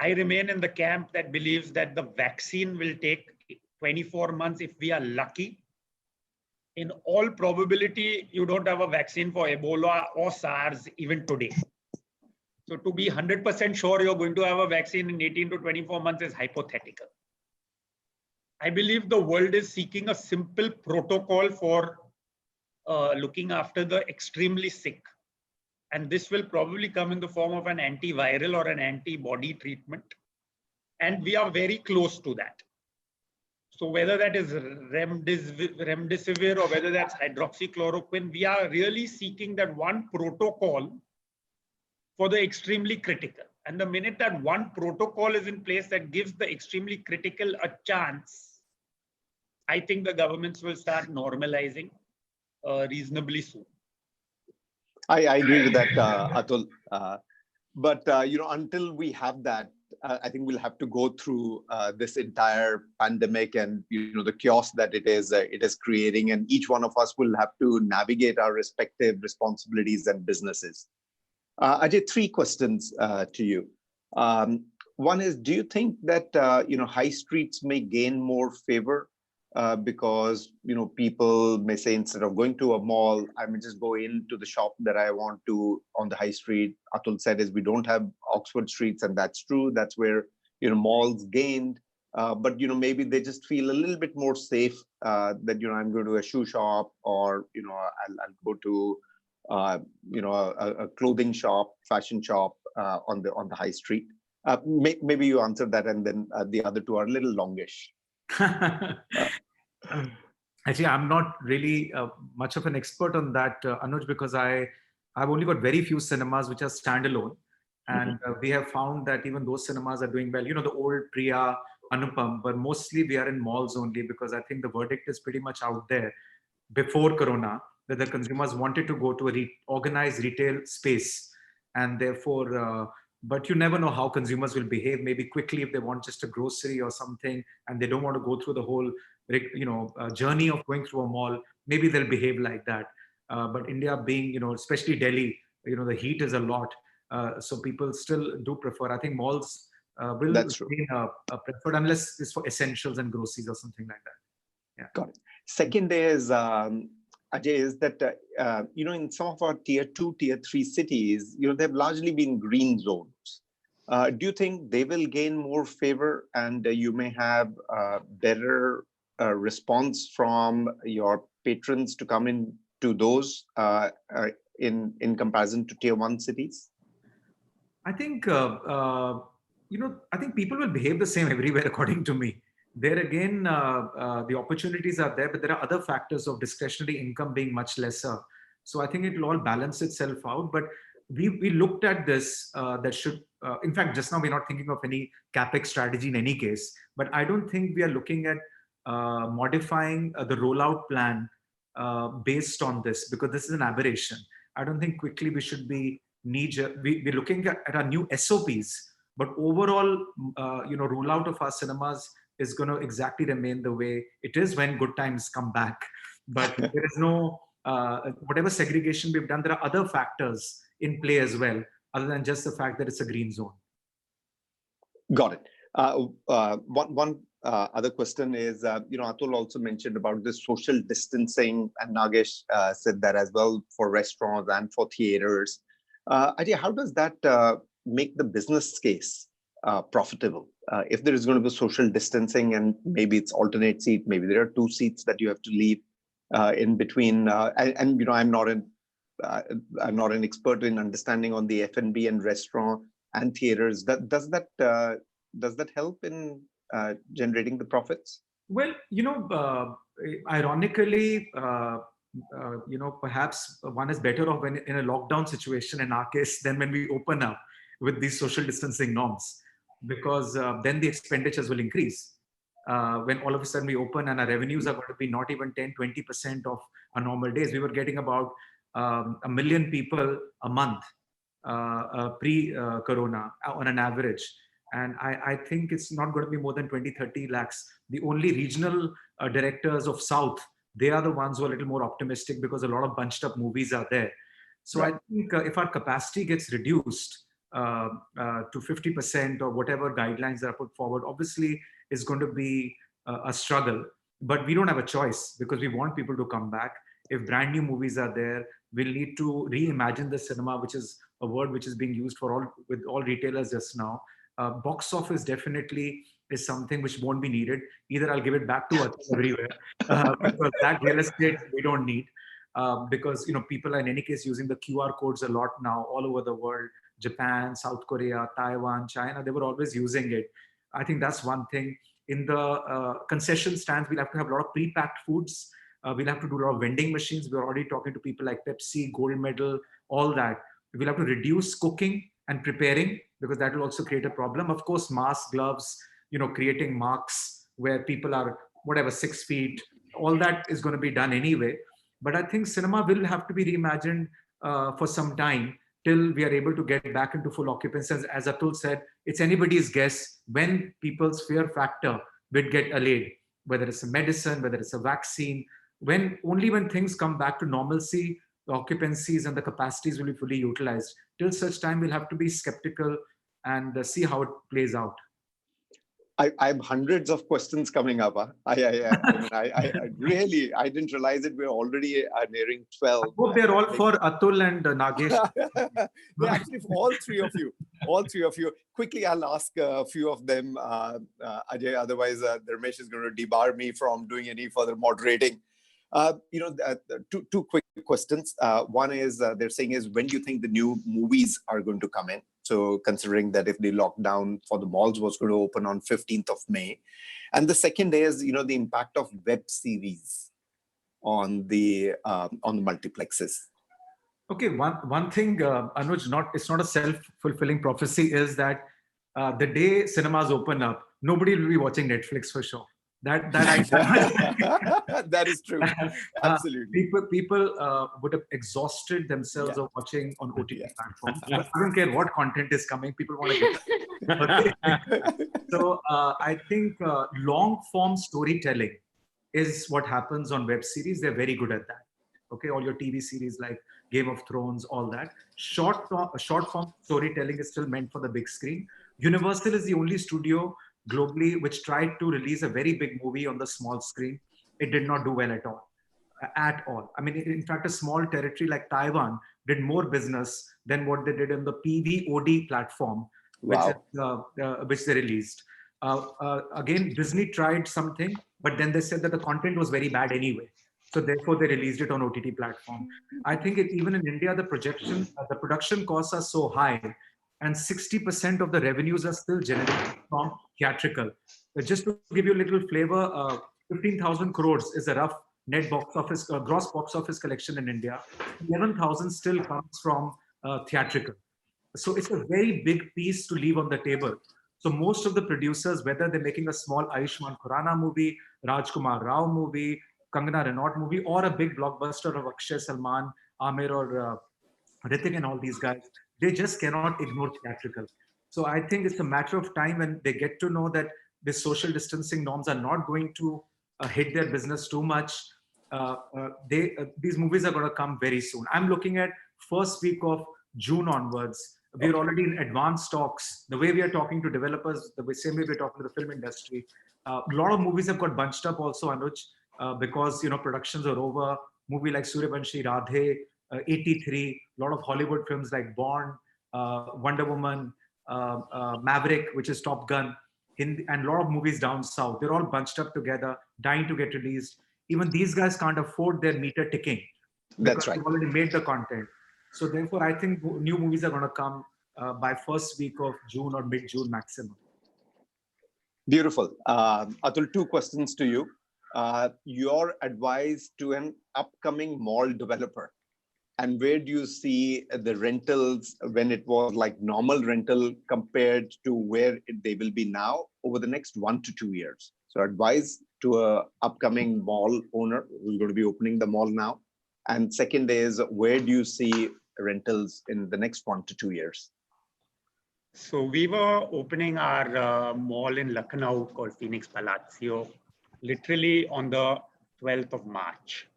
in the camp that believes that the vaccine will take 24 months if we are lucky. In all probability, you don't have a vaccine for Ebola or SARS even today. So to be 100% sure you're going to have a vaccine in 18 to 24 months is hypothetical. I believe the world is seeking a simple protocol for looking after the extremely sick. And this will probably come in the form of an antiviral or an antibody treatment. And we are very close to that. So whether that is remdesivir or whether that's hydroxychloroquine, we are really seeking that one protocol for the extremely critical. And the minute that one protocol is in place that gives the extremely critical a chance, I think the governments will start normalizing reasonably soon. I agree with that, Atul. But until we have that, I think we'll have to go through this entire pandemic and the chaos that it is creating, and each one of us will have to navigate our respective responsibilities and businesses. Ajay, 3 questions to you. One is, do you think that high streets may gain more favor because people may say, instead of going to a mall, I may just go into the shop that I want to on the high street? Atul said is we don't have Oxford streets, and that's true. That's where malls gained. But maybe they just feel a little bit more safe that I'm going to a shoe shop, or I'll go to a clothing shop, fashion shop on the high street. Maybe you answer that, and then the other 2 are a little longish. Actually, I'm not really much of an expert on that, Anuj, because I've only got very few cinemas which are standalone. And we have found that even those cinemas are doing well. The old Priya, Anupam, but mostly we are in malls only, because I think the verdict is pretty much out there before Corona, that the consumers wanted to go to a organized retail space. And therefore, but you never know how consumers will behave. Maybe quickly, if they want just a grocery or something, and they don't want to go through the whole journey of going through a mall, maybe they'll behave like that. But India being, especially Delhi, the heat is a lot. So people still do prefer. I think malls will remain preferred, unless it's for essentials and groceries or something like that. Yeah. Got it. Second is, Ajay, is that, in some of our tier 2, tier 3 cities, they've largely been green zones. Do you think they will gain more favor, and you may have better response from your patrons to come in to those in comparison to tier 1 cities? I think, I think people will behave the same everywhere, according to me. There again, the opportunities are there, but there are other factors of discretionary income being much lesser. So I think it will all balance itself out. But we looked at this, that should, in fact, just now we're not thinking of any capex strategy in any case, but I don't think we are looking at modifying the rollout plan based on this, because this is an aberration. I don't think quickly we should be we're looking at our new SOPs, but overall, rollout of our cinemas is going to exactly remain the way it is when good times come back. But there is no, whatever segregation we've done, there are other factors in play as well, other than just the fact that it's a green zone. Got it. One other question is, Atul also mentioned about this social distancing, and Nagesh said that as well for restaurants and for theaters. Ajay, how does that make the business case profitable? If there is going to be social distancing and maybe it's alternate seat, maybe there are 2 seats that you have to leave in between. I'm not an expert in understanding on the F&B and restaurant and theaters. Does that help in generating the profits? Well, ironically, perhaps one is better off when in a lockdown situation in our case than when we open up with these social distancing norms, because then the expenditures will increase. When all of a sudden we open and our revenues are going to be not even 10-20% of our normal days. We were getting about 1 million people a month pre-corona on an average. And I think it's not going to be more than 20-30 lakhs. The only regional directors of South, they are the ones who are a little more optimistic because a lot of bunched up movies are there. So right. I think if our capacity gets reduced to 50% or whatever guidelines that are put forward, obviously is going to be a struggle. But we don't have a choice because we want people to come back. If brand new movies are there, we'll need to reimagine the cinema, which is a word which is being used with all retailers just now. Box office definitely is something which won't be needed. Either I'll give it back to Atul everywhere because that real estate we don't need, because people are in any case using the QR codes a lot now all over the world. Japan, South Korea, Taiwan, China, they were always using it. I think that's one thing. In the concession stands, we'll have to have a lot of pre-packed foods. We'll have to do a lot of vending machines. We're already talking to people like Pepsi, Gold Medal, all that. We'll have to reduce cooking and preparing because that will also create a problem. Of course, masks, gloves, creating marks where people are, 6 feet, all that is going to be done anyway. But I think cinema will have to be reimagined for some time till we are able to get back into full occupancy. As Atul said, it's anybody's guess when people's fear factor will get allayed, whether it's a medicine, whether it's a vaccine. Only when things come back to normalcy, the occupancies and the capacities will be fully utilized. Till such time, we'll have to be skeptical and see how it plays out. I have hundreds of questions coming up. I didn't realize it. We're already nearing 12. I hope they're all for Atul and Nagesh. They're actually for all three of you. All three of you. Quickly, I'll ask a few of them, Ajay. Otherwise, Dharmesh is going to debar me from doing any further moderating. Two quick questions. One is they're saying is when do you think the new movies are going to come in? So considering that if the lockdown for the malls was going to open on 15th of May. And the second is, the impact of web series on the multiplexes. Okay, one thing, Anuj, it's not a self-fulfilling prophecy, is that the day cinemas open up, nobody will be watching Netflix for sure. That is true. Absolutely. People would have exhausted themselves of watching on OTT platforms. I don't care what content is coming. People want to get it. So I think long form storytelling is what happens on web series. They're very good at that. Okay, all your TV series like Game of Thrones, all that. Short form storytelling is still meant for the big screen. Universal is the only studio globally which tried to release a very big movie on the small screen. It did not do well at all. I mean, in fact, a small territory like Taiwan did more business than what they did in the PVOD platform Wow. which they released. Again, Disney tried something, but then they said that the content was very bad anyway. So therefore, they released it on OTT platform. I think even in India, the production costs are so high, and 60% of the revenues are still generated from theatrical. Just to give you a little flavor, 15,000 crores is a rough net box office, gross box office collection in India. 11,000 still comes from theatrical. So it's a very big piece to leave on the table. So most of the producers, whether they're making a small Ayushmann Khurrana movie, Rajkumar Rao movie, Kangana Ranaut movie, or a big blockbuster of Akshay Salman, Amir, or Hrithik and all these guys, they just cannot ignore theatrical. So I think it's a matter of time when they get to know that the social distancing norms are not going to hit their business too much. These movies are going to come very soon. I'm looking at first week of June onwards. We're already in advanced talks. The way we are talking to developers, the same way we're talking to the film industry. A lot of movies have got bunched up also, Anuj, because productions are over. Movie like Suryavanshi, Radhe, 83, a lot of Hollywood films like Bond, Wonder Woman, Maverick, which is Top Gun, and a lot of movies down south. They're all bunched up together, dying to get released. Even these guys can't afford their meter ticking. That's right. They've already made the content. So therefore, I think new movies are going to come by first week of June or mid-June maximum. Beautiful. Atul, two questions to you. Your advice to an upcoming mall developer, and where do you see the rentals when it was like normal rental compared to where they will be now over the next 1 to 2 years? So advice to a upcoming mall owner who's going to be opening the mall now. And second is, where do you see rentals in the next 1 to 2 years? So we were opening our mall in Lucknow called Phoenix Palacio, literally on the 12th of March.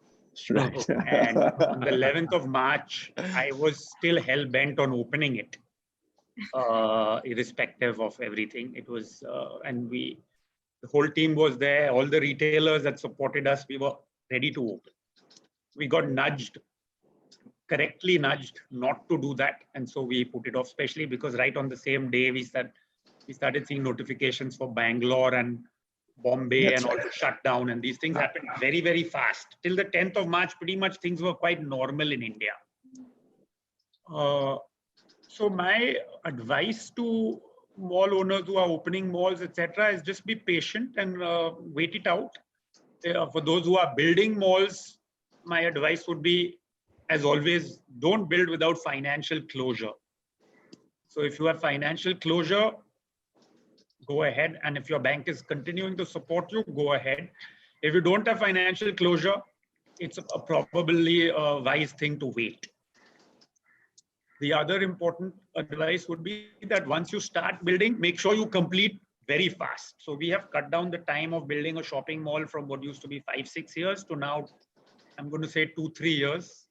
Right. And on the 11th of March, I was still hell-bent on opening it, irrespective of everything. It was, and the whole team was there, all the retailers that supported us, we were ready to open. We got correctly nudged not to do that. And so we put it off, especially because right on the same day, we started seeing notifications for Bangalore and Bombay and all to shut down. And these things happened very, very fast. Till the 10th of March, pretty much things were quite normal in India. So my advice to mall owners who are opening malls, etc., is just be patient and wait it out. For those who are building malls, my advice would be, as always, don't build without financial closure. So if you have financial closure, go ahead. And if your bank is continuing to support you, go ahead. If you don't have financial closure, it's probably a wise thing to wait. The other important advice would be that once you start building, make sure you complete very fast. So we have cut down the time of building a shopping mall from what used to be 5-6 years to now, I'm going to say 2-3 years.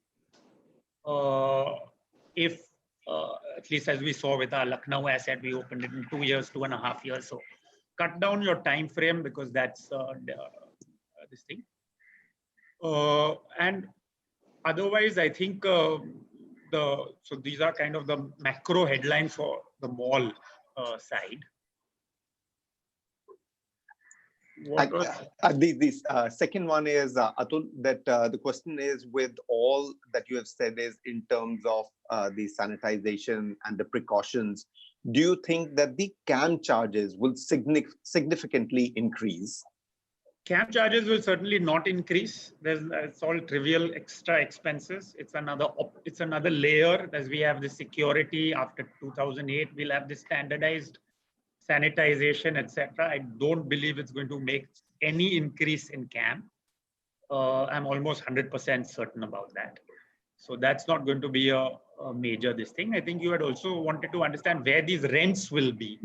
At least as we saw with our Lucknow asset, we opened it in 2 years, 2.5 years. So cut down your time frame, because that's this thing. And otherwise, I think so these are kind of the macro headlines for the mall side. The second one is, Atul, that the question is, with all that you have said is in terms of the sanitization and the precautions, do you think that the CAM charges will significantly increase? CAM charges will certainly not increase. It's all trivial extra expenses. It's another layer. As we have the security after 2008, we'll have the standardized sanitization, etc. I don't believe it's going to make any increase in CAM. I'm almost 100% certain about that. So that's not going to be a major this thing. I think you had also wanted to understand where these rents will be.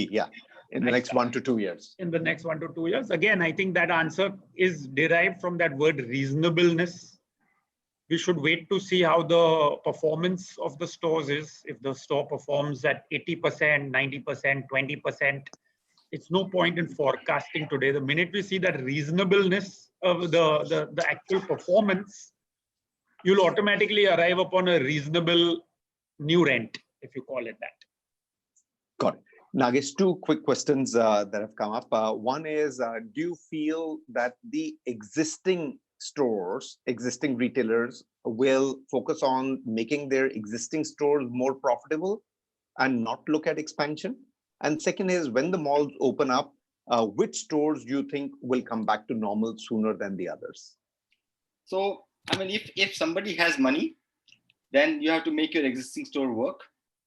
Yeah. In the next 1 to 2 years. In the next 1 to 2 years. Again, I think that answer is derived from that word reasonableness. We should wait to see how the performance of the stores is. If the store performs at 80%, 90%, 20%, it's no point in forecasting today. The minute we see that reasonableness of the actual performance, you'll automatically arrive upon a reasonable new rent, if you call it that. Got it. Nagesh, two quick questions that have come up. One is, do you feel that the existing stores, existing retailers will focus on making their existing stores more profitable and not look at expansion? And second is, when the malls open up, which stores do you think will come back to normal sooner than the others? So, I mean, if somebody has money, then you have to make your existing store work,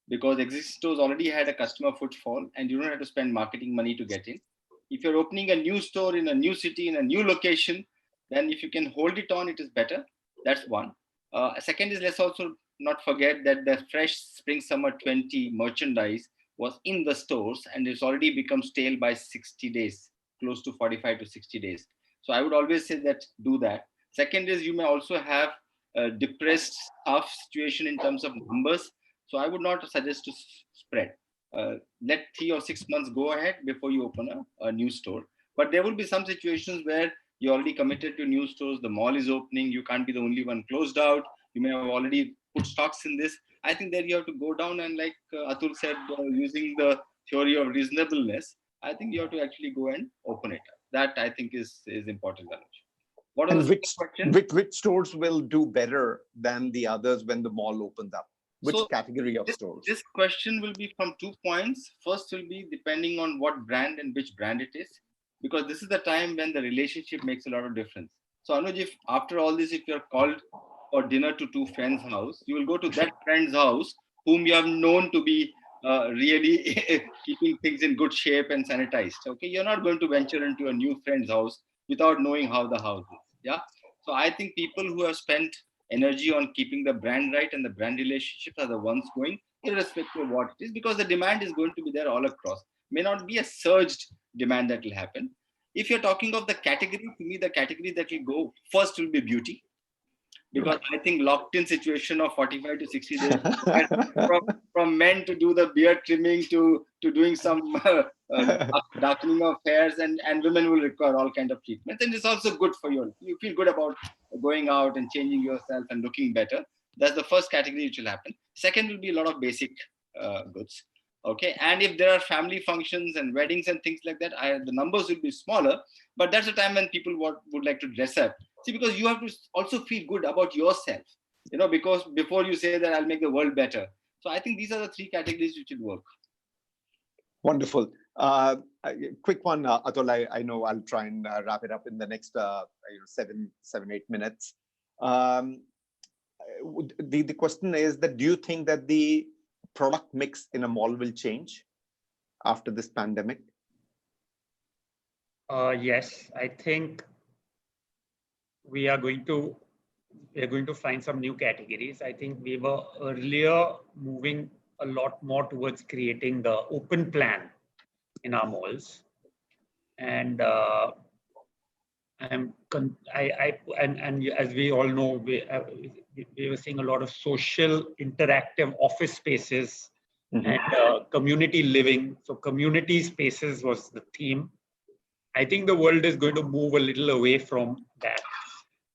because existing stores already had a customer footfall and you don't have to spend marketing money to get in. If you're opening a new store in a new city, in a new location, then if you can hold it on, it is better. That's one. Second is, let's also not forget that the fresh spring summer 20 merchandise was in the stores and it's already become stale by 60 days, close to 45 to 60 days. So I would always say that do that. Second is, you may also have a depressed staff situation in terms of numbers. So I would not suggest to spread. Let 3 or 6 months go ahead before you open a new store. But there will be some situations where you're already committed to new stores, the mall is opening, you can't be the only one closed out, you may have already put stocks in this. I think there you have to go down and, like Atul said, using the theory of reasonableness, I think you have to actually go and open it up. That I think is important, Anuj. What And was which stores will do better than the others when the mall opens up? Which category of stores? This question will be from 2 points. First will be depending on what brand and which brand it is, because this is the time when the relationship makes a lot of difference. So Anuj, if after all this, if you're called for dinner to 2 friends' house, you will go to that friend's house whom you have known to be really keeping things in good shape and sanitized. Okay, you're not going to venture into a new friend's house without knowing how the house is. Yeah. So I think people who have spent energy on keeping the brand right and the brand relationships are the ones going, irrespective of what it is, because the demand is going to be there all across. May not be a surged demand that will happen. If you're talking of the category, to me, the category that will go first will be beauty. Because I think locked in situation of 45 to 60 days, from men to do the beard trimming to doing some darkening of hairs, and women will require all kind of treatments. And it's also good for you. You feel good about going out and changing yourself and looking better. That's the first category which will happen. Second will be a lot of basic goods. Okay, and if there are family functions and weddings and things like that, the numbers will be smaller, but that's the time when people would like to dress up. See, because you have to also feel good about yourself, because before you say that I'll make the world better. So I think these are the 3 categories which will work. Wonderful. Quick one, Atul. I know I'll try and wrap it up in the next 7-8 minutes. The question is that, do you think that the product mix in a mall will change after this pandemic? Yes, I think we are going to find some new categories. I think we were earlier moving a lot more towards creating the open plan in our malls, and as we all know, we were seeing a lot of social interactive office spaces and community living. So community spaces was the theme. I think the world is going to move a little away from that.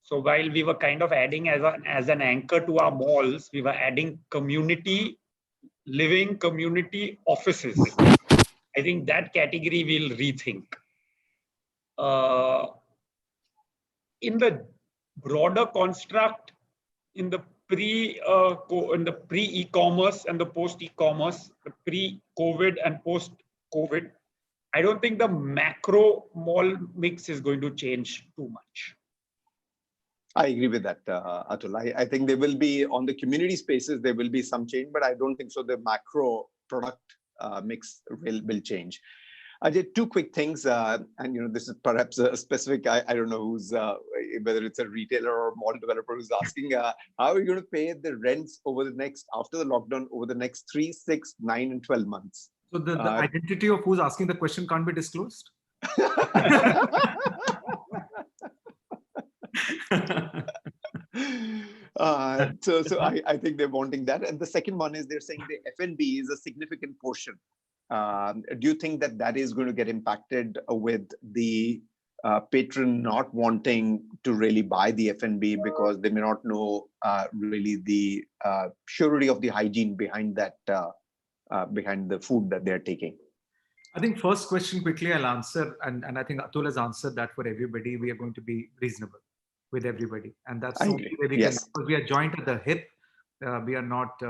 So while we were kind of adding as an anchor to our malls, we were adding community living, community offices. I think that category we'll rethink. In the broader construct, in the pre-e-commerce and the post-e-commerce, the pre-COVID and post-COVID, I don't think the macro mall mix is going to change too much. I agree with that, Atul. I think there will be, on the community spaces, there will be some change, but I don't think so the macro product mix will change. Ajay, 2 quick things, and this is perhaps a specific, I don't know who's, whether it's a retailer or mall developer who's asking, how are you going to pay the rents after the lockdown, over the next 3, 6, 9, and 12 months? So the identity of who's asking the question can't be disclosed? So I think they're wanting that. And the second one is, they're saying the F&B is a significant portion. Do you think that is going to get impacted with the patron not wanting to really buy the F&B because they may not know really the surety of the hygiene behind that behind the food that they're taking? I think first question quickly I'll answer, and I think Atul has answered that for everybody. We are going to be reasonable with everybody, and that's the only way we can. Because we are joined at the hip. We are not,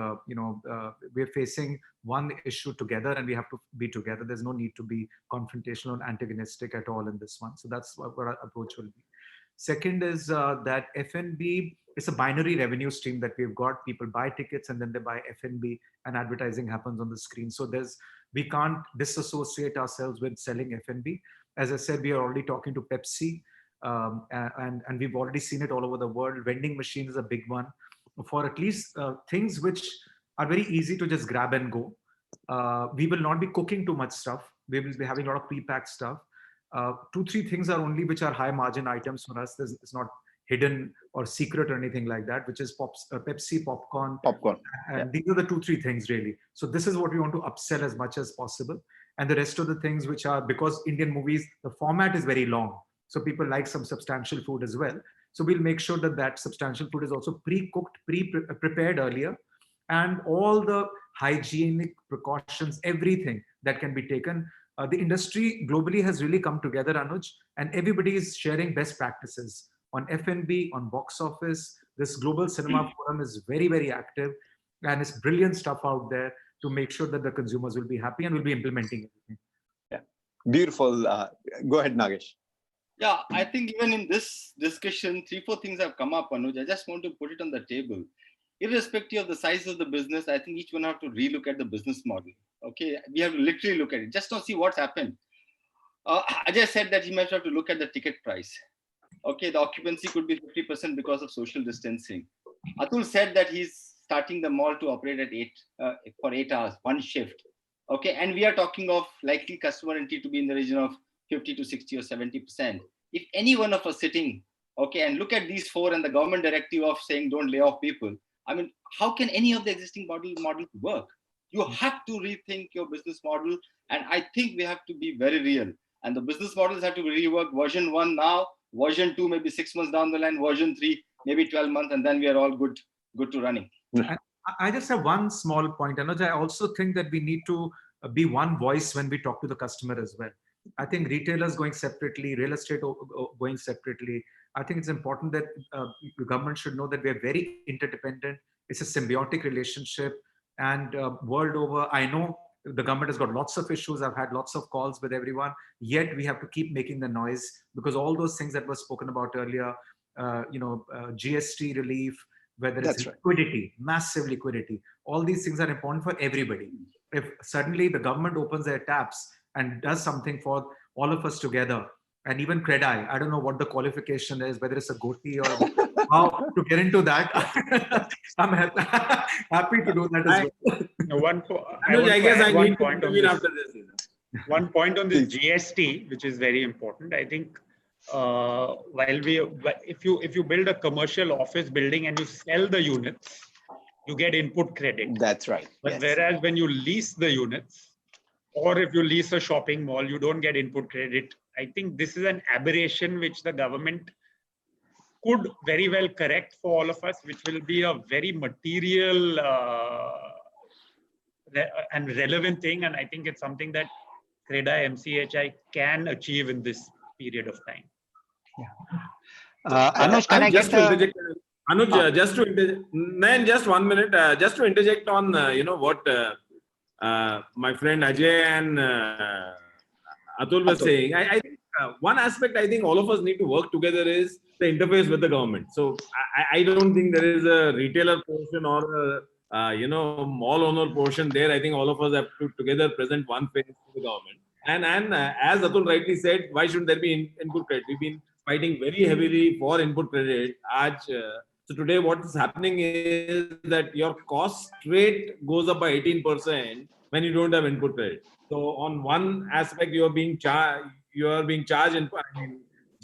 we are facing one issue together, and we have to be together. There's no need to be confrontational and antagonistic at all in this one. So that's what our approach will be. Second is that F&B is a binary revenue stream that we've got. People buy tickets and then they buy F&B, and advertising happens on the screen. So we can't disassociate ourselves with selling F&B. As I said, we are already talking to Pepsi, and we've already seen it all over the world. Vending machine is a big one for at least things which are very easy to just grab and go. We will not be cooking too much stuff. We will be having a lot of pre-packed stuff. 2-3 things are only which are high margin items for us. It's not hidden or secret or anything like that, which is Pepsi, popcorn. And these are the 2-3 things really. So this is what we want to upsell as much as possible. And the rest of the things which are, because Indian movies, the format is very long. So people like some substantial food as well. So we'll make sure that that substantial food is also pre-cooked, prepared earlier. And all the hygienic precautions, everything that can be taken. The industry globally has really come together, Anuj, and everybody is sharing best practices on F&B, on box office. This Global Cinema Forum is very, very active, and it's brilliant stuff out there to make sure that the consumers will be happy and will be implementing everything. Yeah, beautiful. Go ahead, Nagesh. Yeah, I think even in this discussion, 3-4 things have come up, Anuj. I just want to put it on the table. Irrespective of the size of the business, I think each one have to relook at the business model. Okay, we have to literally look at it, just to see what's happened. Ajay said that he might have to look at the ticket price. Okay, the occupancy could be 50% because of social distancing. Atul said that he's starting the mall to operate at for 8 hours, one shift. Okay, and we are talking of likely customer entry to be in the region of 50 to 60 or 70%. If any one of us sitting, okay, and look at these 4 and the government directive of saying don't lay off people, I mean, how can any of the existing models work? You have to rethink your business model. And I think we have to be very real. And the business models have to rework version 1 now, version 2, maybe 6 months down the line, version 3, maybe 12 months, and then we are all good to running. I just have one small point, Anuj. I also think that we need to be one voice when we talk to the customer as well. I think retailers going separately, real estate going separately. I think it's important that the government should know that we are very interdependent. It's a symbiotic relationship, and world over, I know the government has got lots of issues. I've had lots of calls with everyone, yet we have to keep making the noise, because all those things that were spoken about earlier, GST relief, whether it's liquidity, massive liquidity, all these things are important for everybody. If suddenly the government opens their taps and does something for all of us together, and even CREDAI, I don't know what the qualification is, whether it's a goatee or how to get into that. I'm happy to do that as well. One point on this GST, which is very important. I think if you build a commercial office building and you sell the units, you get input credit. That's right. But whereas when you lease the units, or if you lease a shopping mall, you don't get input credit. I think this is an aberration which the government could very well correct for all of us, which will be a very material and relevant thing. And I think it's something that CREDAI-MCHI can achieve in this period of time. Yeah. Anuj, can I get Anuj, just 1 minute, just to interject on, what my friend Ajay and Atul was saying. I think one aspect I think all of us need to work together is the interface with the government. So I don't think there is a retailer portion or a mall owner portion there. I think all of us have to together present one face to the government. And as Atul rightly said, why shouldn't there be input credit? We've been fighting very heavily for input credit. So today what is happening is that your cost rate goes up by 18% when you don't have input credit. So on one aspect you are being charged in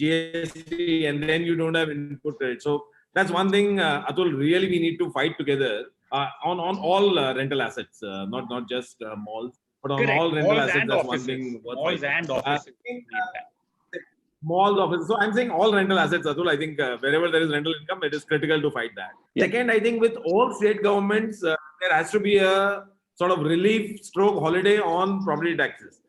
GST, and then you don't have input credit. So that's one thing, Atul, really we need to fight together on all rental assets, not just malls, but on all rental assets. That's one thing. Malls and offices. Malls, offices. So I'm saying all rental assets, Atul. I think wherever there is rental income, it is critical to fight that. Yeah. Second, I think with all state governments, there has to be a sort of relief stroke holiday on property taxes.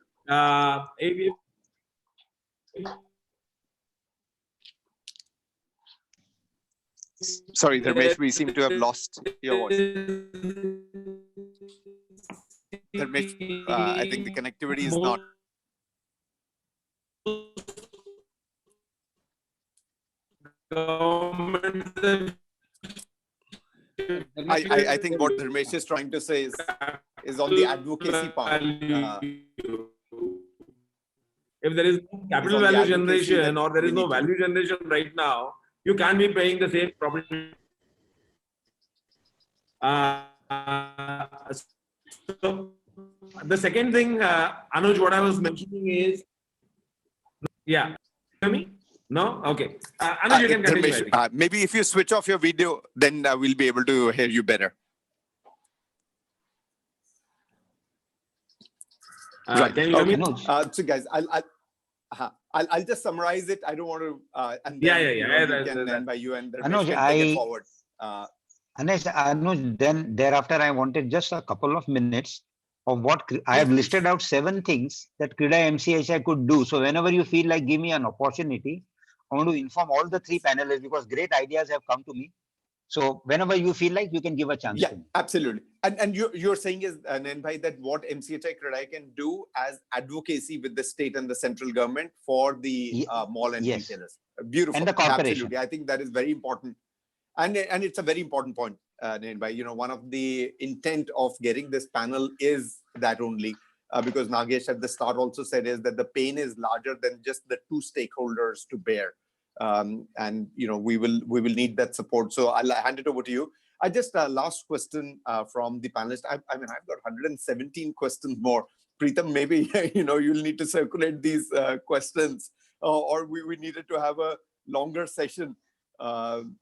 Sorry, Dharmesh, we seem to have lost your voice. Dharmesh, I think the connectivity is not. I think what Dharmesh is trying to say is on the advocacy part. If there is no capital value generation or there is no value generation right now, you can be paying the same property. So the second thing, Anuj, what I was mentioning is, yeah, hear me? No? Okay. Anuj, you can continue. Dharmesh, maybe if you switch off your video, then we'll be able to hear you better. Right. Can you hear me? So guys, I'll just summarize it. I don't want to. And then, Anuj, by you and Dharmesh can take it forward. Anuj, then thereafter, I wanted just a couple of minutes of what I have listed out 7 things that CREDAI-MCHI could do. So whenever you feel like give me an opportunity, I want to inform all the 3 panelists because great ideas have come to me. So whenever you feel like you can give a chance. Yeah, absolutely. And you're saying is, Nanbhai, that what MCHI CREDAI can do as advocacy with the state and the central government for the mall and retailers. Beautiful. And the corporation. Absolutely. I think that is very important. And it's a very important point, Nanbhai. You know, one of the intent of getting this panel is that only, because Nagesh at the start also said is that the pain is larger than just the 2 stakeholders to bear. And you know, we will need that support. So I'll hand it over to you. I just last question from the panelist. I mean, I've got 117 questions more. Pritam, maybe you'll need to circulate these questions, or we needed to have a longer session than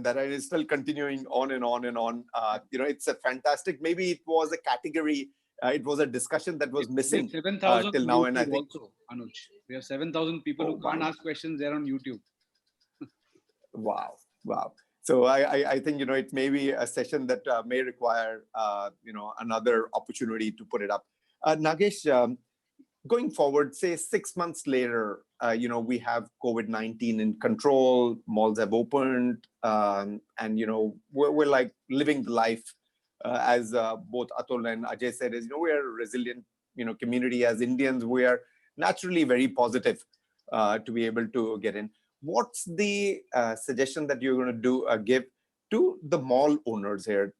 that. And it's still continuing on and on and on. It's a fantastic. Maybe it was a category. It was a discussion that was missing till now. And I think also, Anuj, we have 7,000 people who can't ask questions there on YouTube. Wow. So I think, it may be a session that may require, another opportunity to put it up. Nagesh, going forward, say 6 months later, we have COVID-19 in control, malls have opened, and, we're like living the life as both Atul and Ajay said, is, we are a resilient, community. As Indians, we are naturally very positive to be able to get in. What's the suggestion that you're going to give to the mall owners here?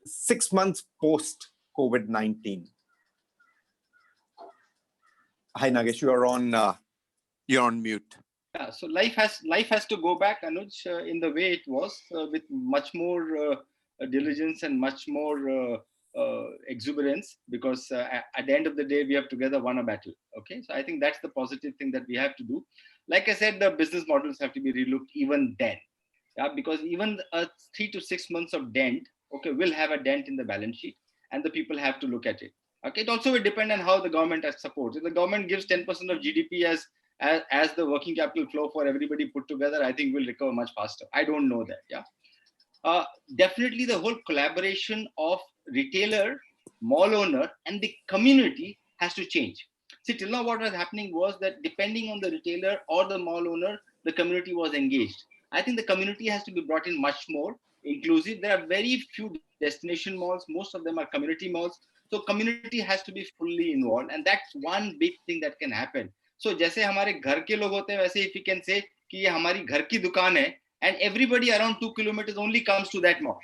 6 months post COVID-19. Hi, Nagesh, you're on mute. Yeah, so life has to go back, Anuj, in the way it was, with much more diligence and much more exuberance, because at the end of the day, we have together won a battle. Okay, so I think that's the positive thing that we have to do. Like I said, the business models have to be relooked even then, because even 3 to 6 months of dent, okay, will have a dent in the balance sheet, and the people have to look at it. Okay, it also will depend on how the government supports. If the government gives 10% of GDP as the working capital flow for everybody put together, I think we'll recover much faster. I don't know that. Yeah. Definitely the whole collaboration of retailer, mall owner, and the community has to change. See, till now what was happening was that depending on the retailer or the mall owner, the community was engaged. I think the community has to be brought in much more inclusive. There are very few destination malls. Most of them are community malls. So community has to be fully involved. And that's one big thing that can happen. So जैसे हमारे घर के लोग होते हैं, वैसे if we can say कि ये हमारी घर की दुकान है, and everybody around 2 kilometers only comes to that mall.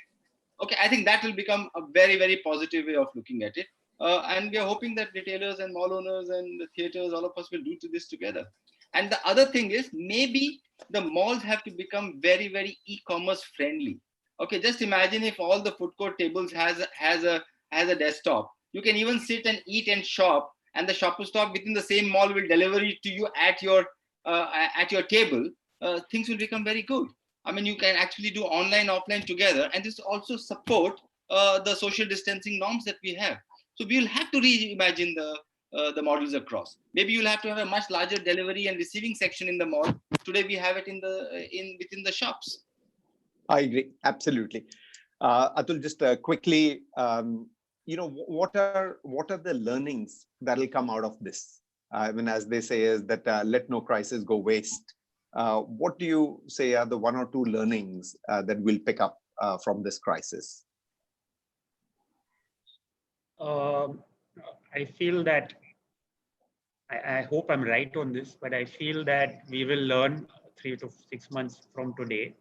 Okay, I think that will become a very, very positive way of looking at it. And we are hoping that retailers and mall owners and the theaters, all of us will do this together. And the other thing is, maybe the malls have to become very, very e-commerce friendly. Okay, just imagine if all the food court tables has a desktop. You can even sit and eat and shop, and the shop to stop within the same mall will deliver it to you at your table. Things will become very good. I mean, you can actually do online, offline together, and this also support the social distancing norms that we have. So we will have to reimagine the models across. Maybe you'll have to have a much larger delivery and receiving section in the mall. Today we have it within the shops. I agree, absolutely. Atul, just quickly, what are the learnings that will come out of this? I mean, as they say, is that let no crisis go waste. What do you say are the 1 or 2 learnings that we'll pick up from this crisis? I feel that, I hope I'm right on this, but I feel that we will learn 3 to 6 months from today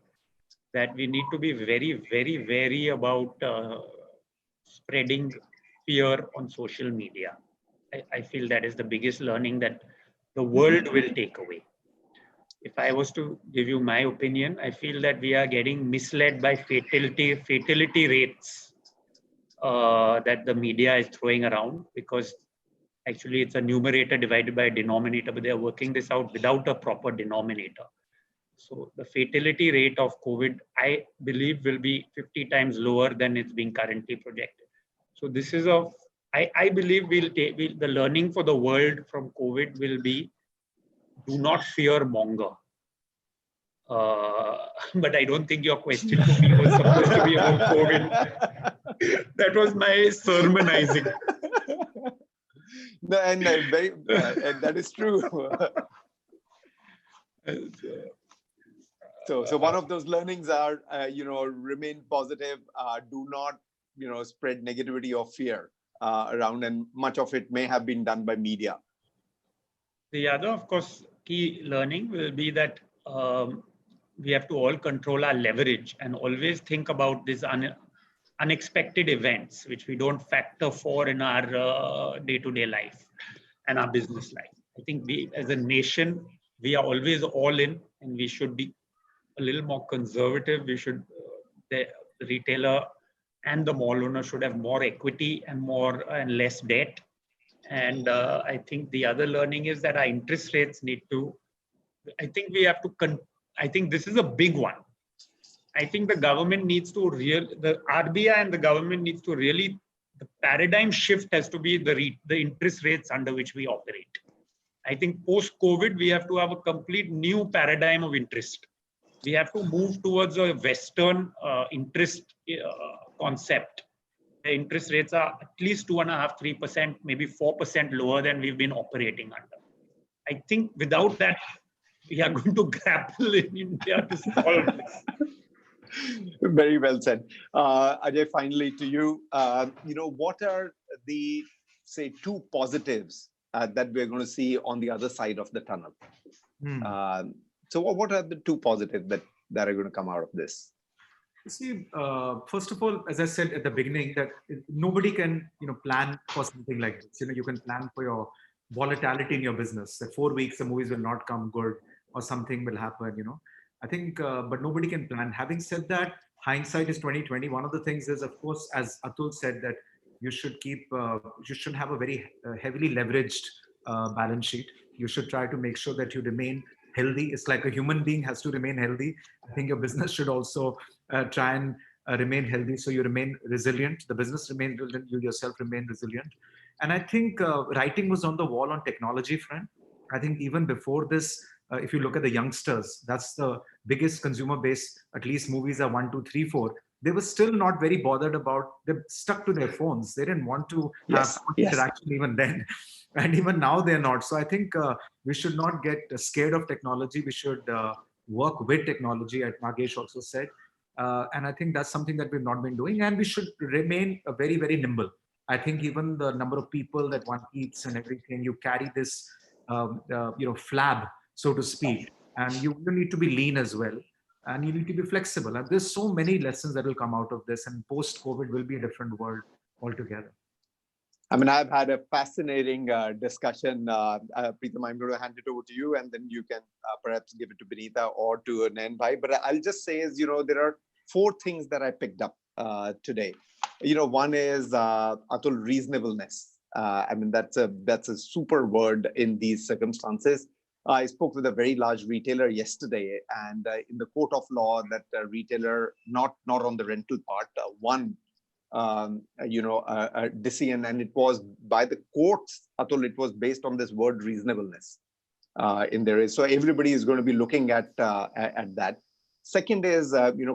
that we need to be very, very wary about spreading fear on social media. I feel that is the biggest learning that the world will take away. If I was to give you my opinion, I feel that we are getting misled by fatality rates that the media is throwing around, because actually it's a numerator divided by a denominator, but they are working this out without a proper denominator. So the fatality rate of COVID, I believe, will be 50 times lower than it's being currently projected. So this is I believe the learning for the world from COVID will be, do not fear monger. But I don't think your question to me was supposed to be about COVID. That was my sermonizing. No, and and that is true. So one of those learnings are, remain positive. Do not, spread negativity or fear around, and much of it may have been done by media. The other, of course, key learning will be that we have to all control our leverage and always think about these unexpected events, which we don't factor for in our day-to-day life and our business life. I think we, as a nation, we are always all in, and we should be a little more conservative. We should, the retailer and the mall owner should have more equity and less debt. And I think the other learning is that our interest rates need to, I think we have to, I think this is a big one. I think the government needs to the RBI and the government needs to really, the paradigm shift has to be the interest rates under which we operate. I think post-COVID, we have to have a complete new paradigm of interest. We have to move towards a Western interest concept. The interest rates are at least 2.5%, 3%, maybe 4% lower than we've been operating under. I think without that, we are going to grapple in India to solve this. Very well said. Ajay, finally to you, what are the, say, 2 positives that we're going to see on the other side of the tunnel? So what are the 2 positives that are going to come out of this? See, first of all, as I said at the beginning, that nobody can, plan for something like this. You can plan for your volatility in your business. That 4 weeks, the movies will not come good or something will happen, I think, but nobody can plan. Having said that, hindsight is 2020. One of the things is, of course, as Atul said, that you should keep, you should have a very heavily leveraged balance sheet. You should try to make sure that you remain healthy. It's like a human being has to remain healthy. I think your business should also try and remain healthy, so you remain resilient. The business remains resilient, you yourself remain resilient. And I think writing was on the wall on technology front. I think even before this, if you look at the youngsters, that's the biggest consumer base, at least movies are 1, 2, 3, 4. They were still not very bothered about, they stuck to their phones. They didn't want to have interaction even then. And even now they're not. So I think we should not get scared of technology. We should work with technology, as Nagesh also said. And I think that's something that we've not been doing. And we should remain very, very nimble. I think even the number of people that one eats and everything, you carry this, flab, so to speak. And you need to be lean as well. And you need to be flexible. And there's so many lessons that will come out of this. And post-COVID will be a different world altogether. I mean, I've had a fascinating discussion. Preetham, I'm going to hand it over to you, and then you can perhaps give it to Benita or to Nain Bhai. But I'll just say is, there are 4 things that I picked up today. One is Atul, reasonableness. I mean, that's a super word in these circumstances. I spoke with a very large retailer yesterday, and in the court of law, that retailer, not on the rental part, won a decision, and it was by the courts, Atul, it was based on this word reasonableness in there. So everybody is going to be looking at that. Second is,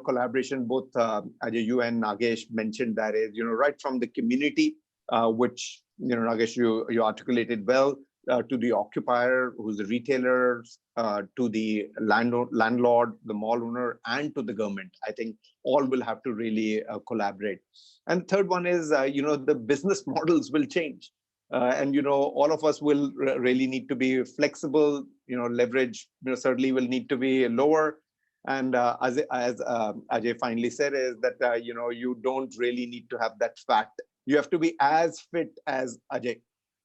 collaboration. Both Ajay, you and Nagesh mentioned that is, right from the community, which, Nagesh, you articulated well, to the occupier, who's the retailer, to the landlord, the mall owner, and to the government. I think all will have to really collaborate. And third one is, the business models will change. And, all of us will really need to be flexible, leverage, certainly will need to be lower. And as Ajay finally said, is that, you don't really need to have that fat. You have to be as fit as Ajay.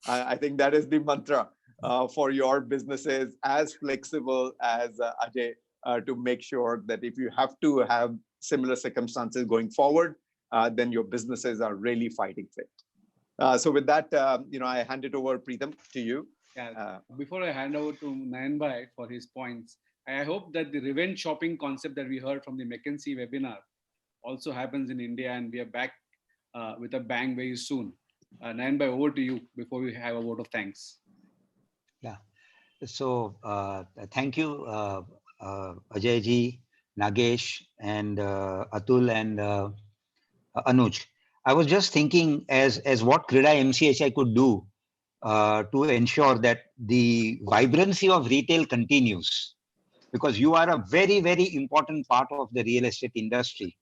I think that is the mantra for your businesses, as flexible as Ajay, to make sure that if you have to have similar circumstances going forward, then your businesses are really fighting fit. So with that, I hand it over, Preetham, to you. Yeah. Before I hand over to Nayan for his points, I hope that the revenge shopping concept that we heard from the McKinsey webinar also happens in India, and we are back with a bang very soon. Nayan, over to you before we have a vote of thanks. Yeah. So thank you, Ajay ji, Nagesh, and Atul, and Anuj. I was just thinking as what CREDAI-MCHI could do to ensure that the vibrancy of retail continues, because you are a very, very important part of the real estate industry.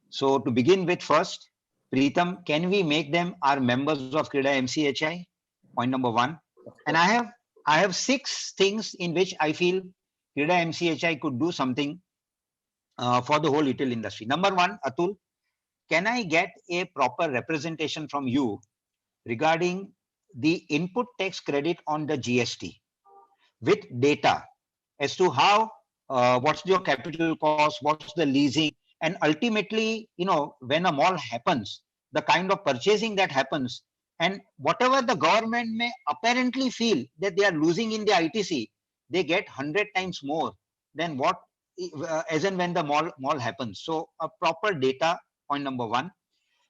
So to begin with, first, Preetham, can we make them our members of CREDAI-MCHI? Point number one. And I have 6 things in which I feel CREDAI-MCHI could do something for the whole retail industry. Number one, Atul, can I get a proper representation from you regarding the input tax credit on the GST with data as to how, what's your capital cost, what's the leasing, and ultimately, when a mall happens, the kind of purchasing that happens, and whatever the government may apparently feel that they are losing in the ITC, they get 100 times more than what, as and when the mall happens. So a proper data, point number one.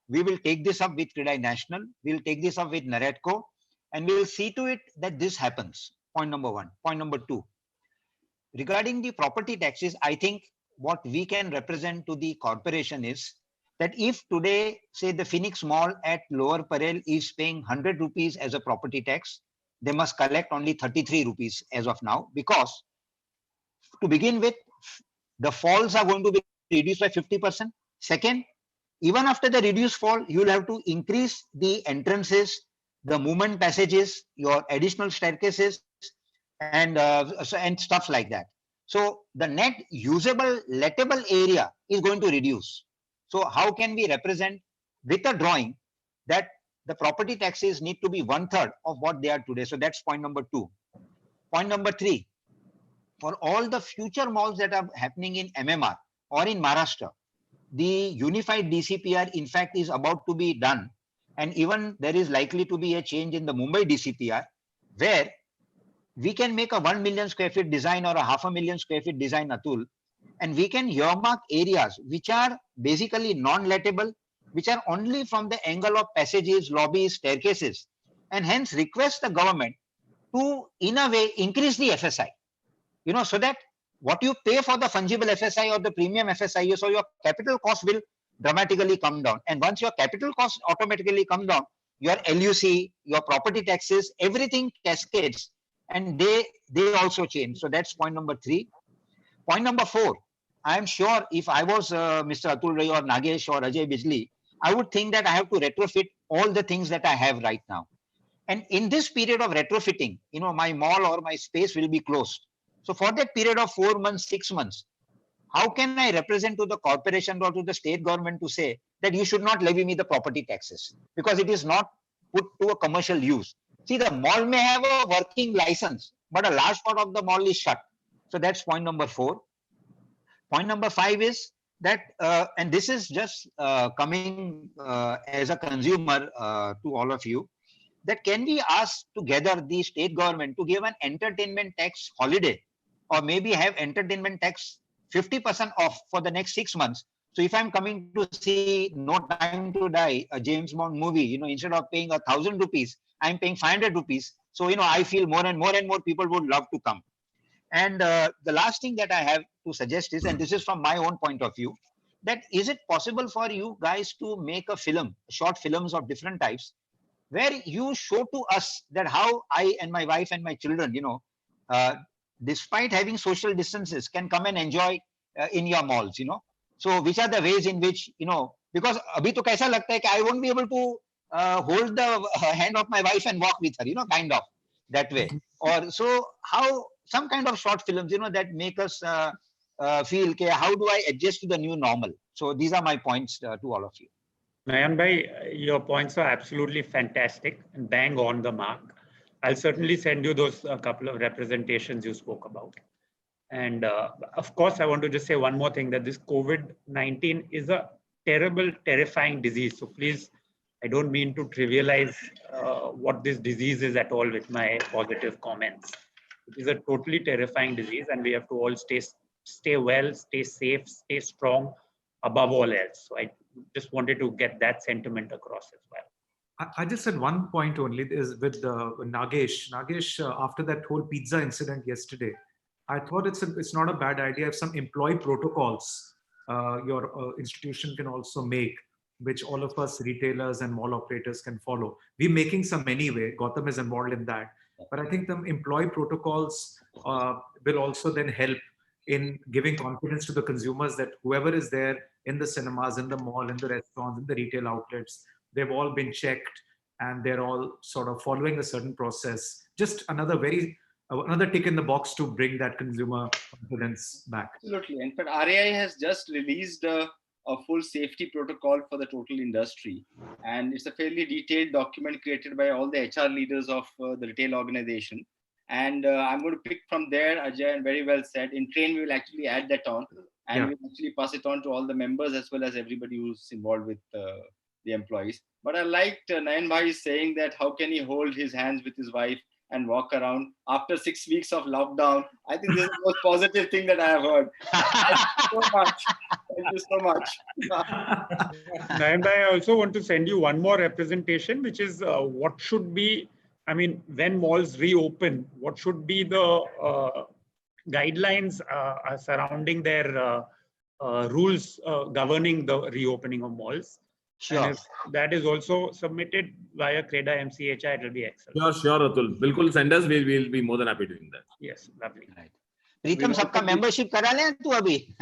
We will take this up with CREDAI National. We'll take this up with NAREDCO, and we will see to it that this happens. Point number one. Point number two. Regarding the property taxes, I think what we can represent to the corporation is that if today, say the Phoenix Mall at Lower Parel is paying 100 rupees as a property tax, they must collect only 33 rupees as of now, because to begin with, the falls are going to be reduced by 50%. Second, even after the reduced fall, you will have to increase the entrances, the movement passages, your additional staircases, and stuff like that. So the net usable, lettable area is going to reduce. So how can we represent with a drawing that the property taxes need to be 1/3 of what they are today? So that's point number two. Point number three, for all the future malls that are happening in MMR or in Maharashtra, the unified DCPR, in fact, is about to be done. And even there is likely to be a change in the Mumbai DCPR, where we can make a 1 million square feet design or a 500,000 square feet design, Atul, and we can earmark areas which are basically non-lettable, which are only from the angle of passages, lobbies, staircases, and hence request the government to, in a way, increase the FSI, so that what you pay for the fungible FSI or the premium FSI, so your capital cost will dramatically come down. And once your capital cost automatically come down, your LUC, your property taxes, everything cascades, and they also change. So that's point number three. Point number four, I am sure if I was Mr. Atul Ruia or Nagesh or Ajay Bijli, I would think that I have to retrofit all the things that I have right now. And in this period of retrofitting, my mall or my space will be closed. So for that period of 4 months, 6 months, how can I represent to the corporation or to the state government to say that you should not levy me the property taxes because it is not put to a commercial use? See, the mall may have a working license, but a large part of the mall is shut. So that's point number four. Point number five is that, and this is just coming as a consumer to all of you, that can we ask together the state government to give an entertainment tax holiday, or maybe have entertainment tax 50% off for the next 6 months. So if I'm coming to see No Time to Die, a James Bond movie, instead of paying 1,000 rupees, I'm paying 500 rupees. So, I feel more and more people would love to come. And the last thing that I have to suggest is, and this is from my own point of view, that is it possible for you guys to make a film, short films of different types, where you show to us that how I and my wife and my children, uh, despite having social distances, can come and enjoy in your malls, So which are the ways in which, because abhi to kaisa lagta hai ki I won't be able to hold the hand of my wife and walk with her, kind of that way. Or so how some kind of short films, that make us feel, okay, how do I adjust to the new normal? So these are my points to all of you. Nayan bhai, your points are absolutely fantastic and bang on the mark. I'll certainly send you those couple of representations you spoke about. And of course, I want to just say one more thing, that this COVID-19 is a terrible, terrifying disease. So please, I don't mean to trivialize what this disease is at all with my positive comments. It is a totally terrifying disease, and we have to all stay well, stay safe, stay strong above all else. So I just wanted to get that sentiment across as well. I just said one point only is with Nagesh. Nagesh, after that whole pizza incident yesterday, I thought it's not a bad idea if some employee protocols your institution can also make, which all of us retailers and mall operators can follow. We're making some anyway. Gautam is involved in that. But I think the employee protocols will also then help in giving confidence to the consumers that whoever is there in the cinemas, in the mall, in the restaurants, in the retail outlets, they've all been checked and they're all sort of following a certain process. Just another tick in the box to bring that consumer confidence back. Absolutely. In fact, RAI has just released a full safety protocol for the total industry. And it's a fairly detailed document created by all the HR leaders of the retail organization. And I'm going to pick from there, Ajay, and very well said. In TRRAIN, we will actually add that on, and we'll actually pass it on to all the members as well as everybody who's involved with the employees. But I liked Nayan Bhai saying that how can he hold his hands with his wife and walk around after 6 weeks of lockdown. I think this is the most positive thing that I have heard. Thank you so much. Thank you so much. Nayan bhai, I also want to send you one more representation, which is what should be, I mean, when malls reopen, what should be the guidelines surrounding their rules governing the reopening of malls. Sure. And if that is also submitted via CREDAI-MCHI, it will be excellent. Sure, Atul. Bilkul send us. We'll be more than happy doing that. Yes, lovely. Right. Pritam, sabka membership kara le tu abhi.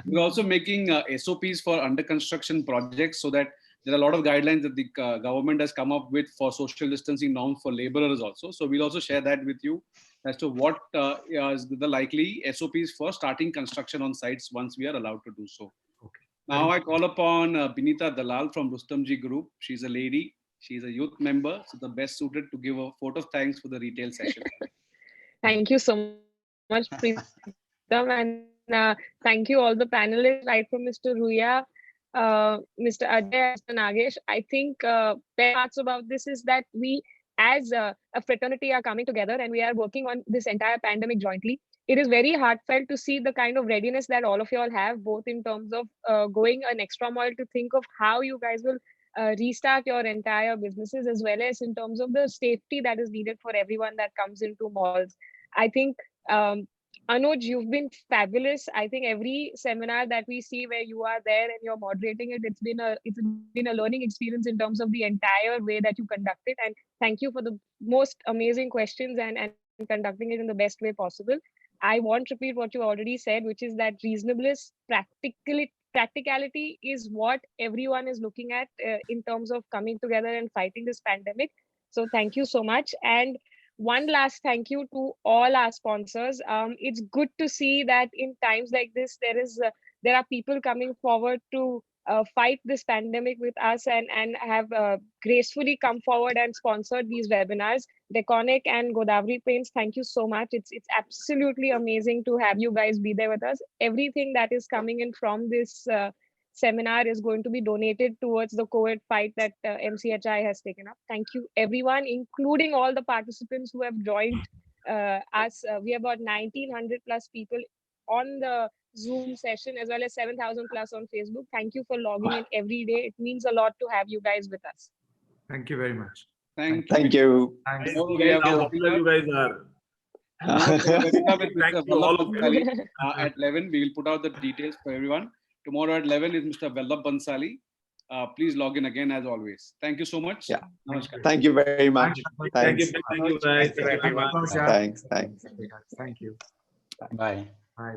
We're also making SOPs for under construction projects, so that there are a lot of guidelines that the government has come up with for social distancing norms for laborers also. So we'll also share that with you as to what is the likely SOPs for starting construction on sites once we are allowed to do so. Okay. Now I call upon Binita Dalal from Rustomji Group. She's a lady. She's a youth member, so the best suited to give a vote of thanks for the retail session. Thank you so much, Pritam, and thank you all the panelists, right from Mr. Ruia, Mr. Ajay, Mr. Nagesh. I think best parts about this is that we, as a fraternity, are coming together and we are working on this entire pandemic jointly. It is very heartfelt to see the kind of readiness that all of you all have, both in terms of going an extra mile to think of how you guys will restart your entire businesses, as well as in terms of the safety that is needed for everyone that comes into malls. I think, Anuj, you've been fabulous. I think every seminar that we see where you are there and you're moderating it, it's been a learning experience in terms of the entire way that you conduct it. And thank you for the most amazing questions and conducting it in the best way possible. I won't repeat what you already said, which is that reasonableness, practicality is what everyone is looking at in terms of coming together and fighting this pandemic. So thank you so much. And one last thank you to all our sponsors. It's good to see that in times like this, there are people coming forward to fight this pandemic with us and have gracefully come forward and sponsored these webinars. Deceuninck and Godavari Paints, thank you so much. It's absolutely amazing to have you guys be there with us. Everything that is coming in from this seminar is going to be donated towards the COVID fight that MCHI has taken up. Thank you, everyone, including all the participants who have joined us. We have about 1,900 plus people on the Zoom session, as well as 7,000 plus on Facebook. Thank you for logging in every day. It means a lot to have you guys with us. Thank you very much. Thank you. Thanks. you. How popular you guys are. Tomorrow we have a webinar with Thank Mr. you, all Vallabh of you. Bansali at 11. We will put out the details for everyone. Tomorrow at 11 is Mr. Vallabh Bansali. Please log in again as always. Thank you so much. Yeah. Namaskar. Thank you very much. Thank you, Thanks. thank you, guys. Thank you, everyone. Thanks, Thanks. Thanks. Thank you. Bye. Bye.